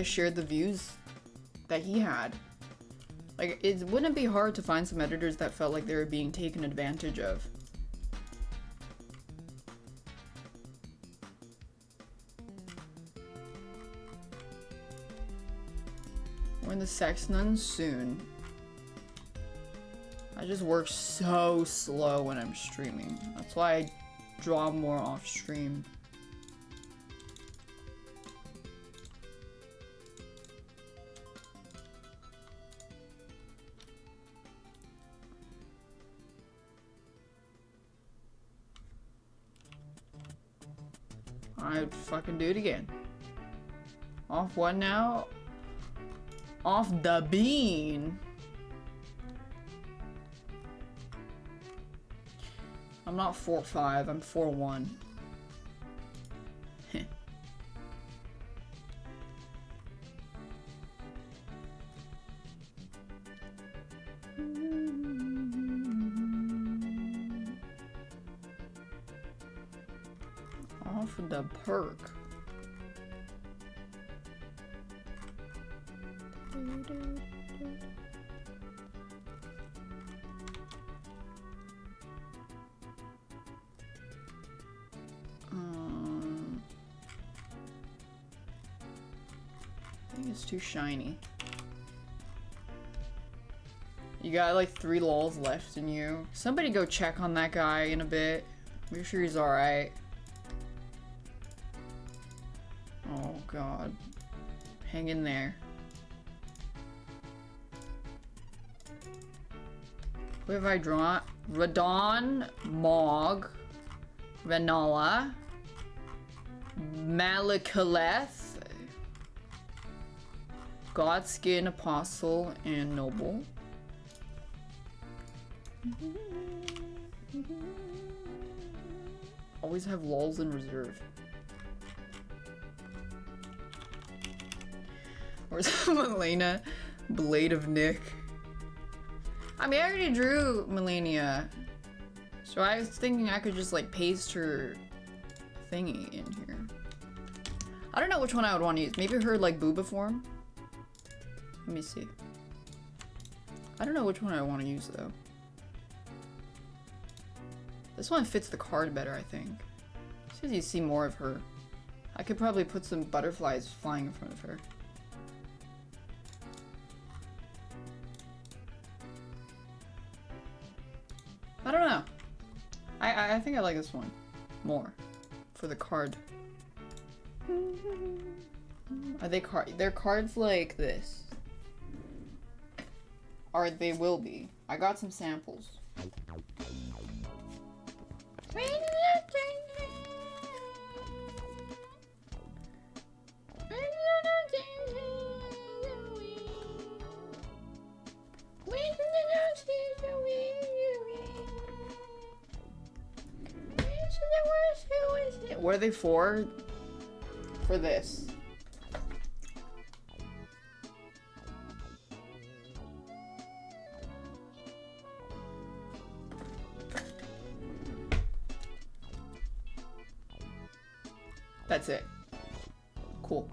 shared the views that he had. Like, it wouldn't be hard to find some editors that felt like they were being taken advantage of. We're in the sex nuns soon. I just work so slow when I'm streaming. That's why I draw more off stream. I'd fucking do it again. Off what now? Off the bean. I'm not 4'5", I'm 4'1". Off the perk. I think it's too shiny. You got like 3 lols left in you. Somebody go check on that guy in a bit. Make sure he's alright. Oh god. Hang in there. What have I drawn? Radon, Mog, Renala, Malakaleth, Godskin, Apostle, and Noble. Always have lulls in reserve. Where's Melena? Blade of Nick. I mean, I already drew Melania, so I was thinking I could just like paste her thingy in here. I don't know which one I would want to use. Maybe her like Boba form. Let me see. I don't know which one I want to use though. This one fits the card better, I think. Just because you see more of her. I could probably put some butterflies flying in front of her. I don't know. I think I like this one more for the card. Are they they're cards like this? Or they will be. I got some samples. What are they for? For this. That's it. Cool.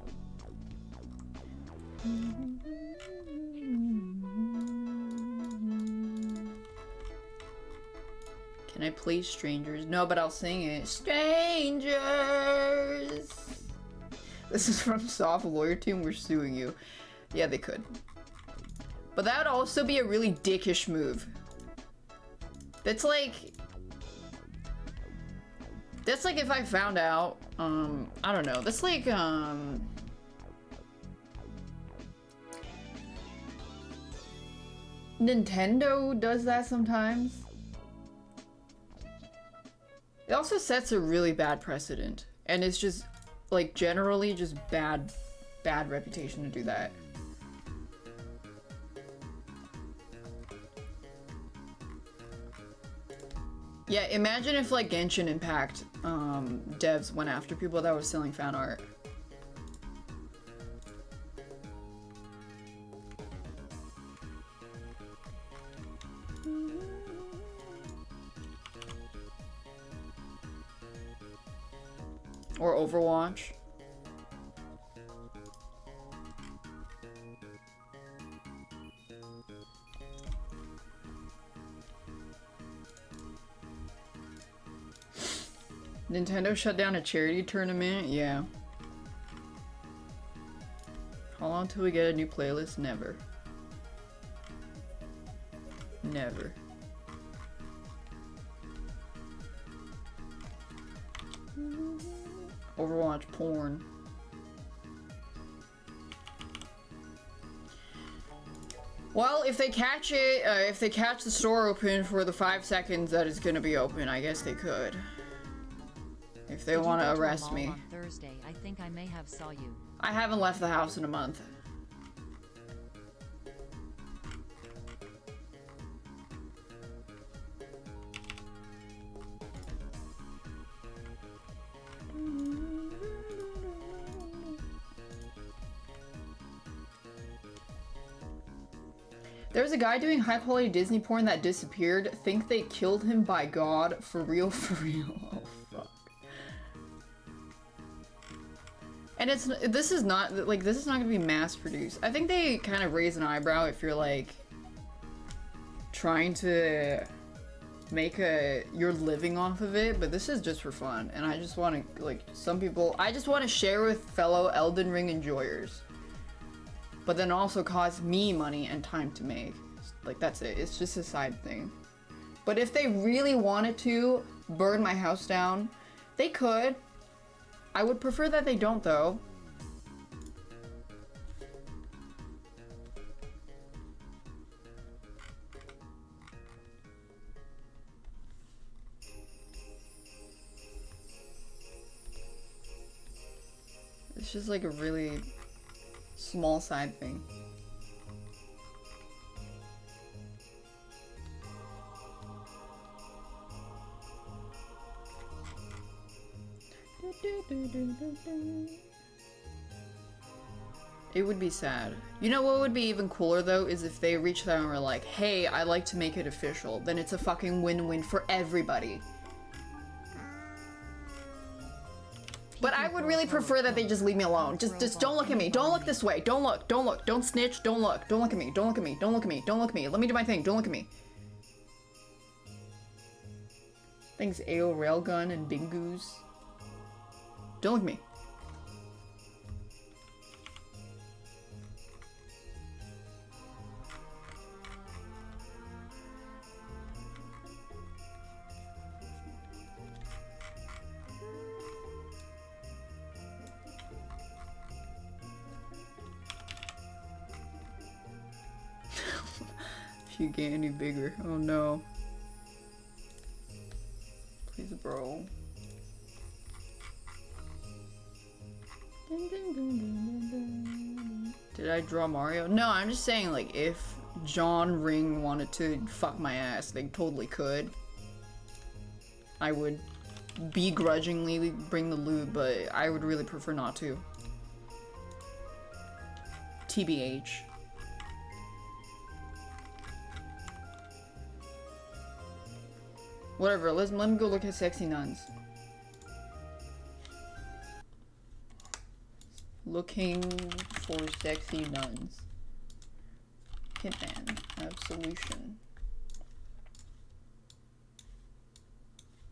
Can I play Strangers? No, but I'll sing it. Strangers! This is from Soft Lawyer Team. We're suing you. Yeah, they could. But that would also be a really dickish move. That's like if I found out, I don't know. That's like, Nintendo does that sometimes. It also sets a really bad precedent, and it's just like generally just bad reputation to do that. Yeah, imagine if like Genshin Impact devs went after people that were selling fan art. Or Overwatch. Nintendo shut down a charity tournament? Yeah. How long till we get a new playlist? Never. Never. Overwatch porn. Well, if they catch it, if they catch the store open for the 5 seconds that it's gonna be open, I guess they could. If they want to arrest me. On Thursday, I think I may have saw you. I haven't left the house in a month. There's a guy doing high quality Disney porn that disappeared. Think they killed him by God. For real, for real. Oh, fuck. And this is not gonna be mass produced. I think they kind of raise an eyebrow if you're like trying to make your living off of it, but this is just for fun. And I just want to, like, I just want to share with fellow Elden Ring enjoyers. But then also cost me money and time to make. Like, that's it. It's just a side thing. But if they really wanted to burn my house down, they could. I would prefer that they don't, though. It's just like a really small side thing. It would be sad. You know what would be even cooler though is if they reached out and were like, hey, I'd like to make it official. Then it's a fucking win-win for everybody. But I would really prefer that they just leave me alone. Just don't look at me. Don't look this way. Don't look. Don't look. Don't snitch. Don't look. Don't look at me. Don't look at me. Don't look at me. Don't look at me. Let me do my thing. Don't look at me. Thanks, AO Railgun and Bingoos. Don't look at me. can't get any bigger. Oh no. Please, bro. Did I draw Mario? No, I'm just saying, like, if John Ring wanted to fuck my ass, they totally could. I would begrudgingly bring the loot, but I would really prefer not to. TBH. Whatever, let me go look at sexy nuns. Looking for sexy nuns. Hitman. Absolution.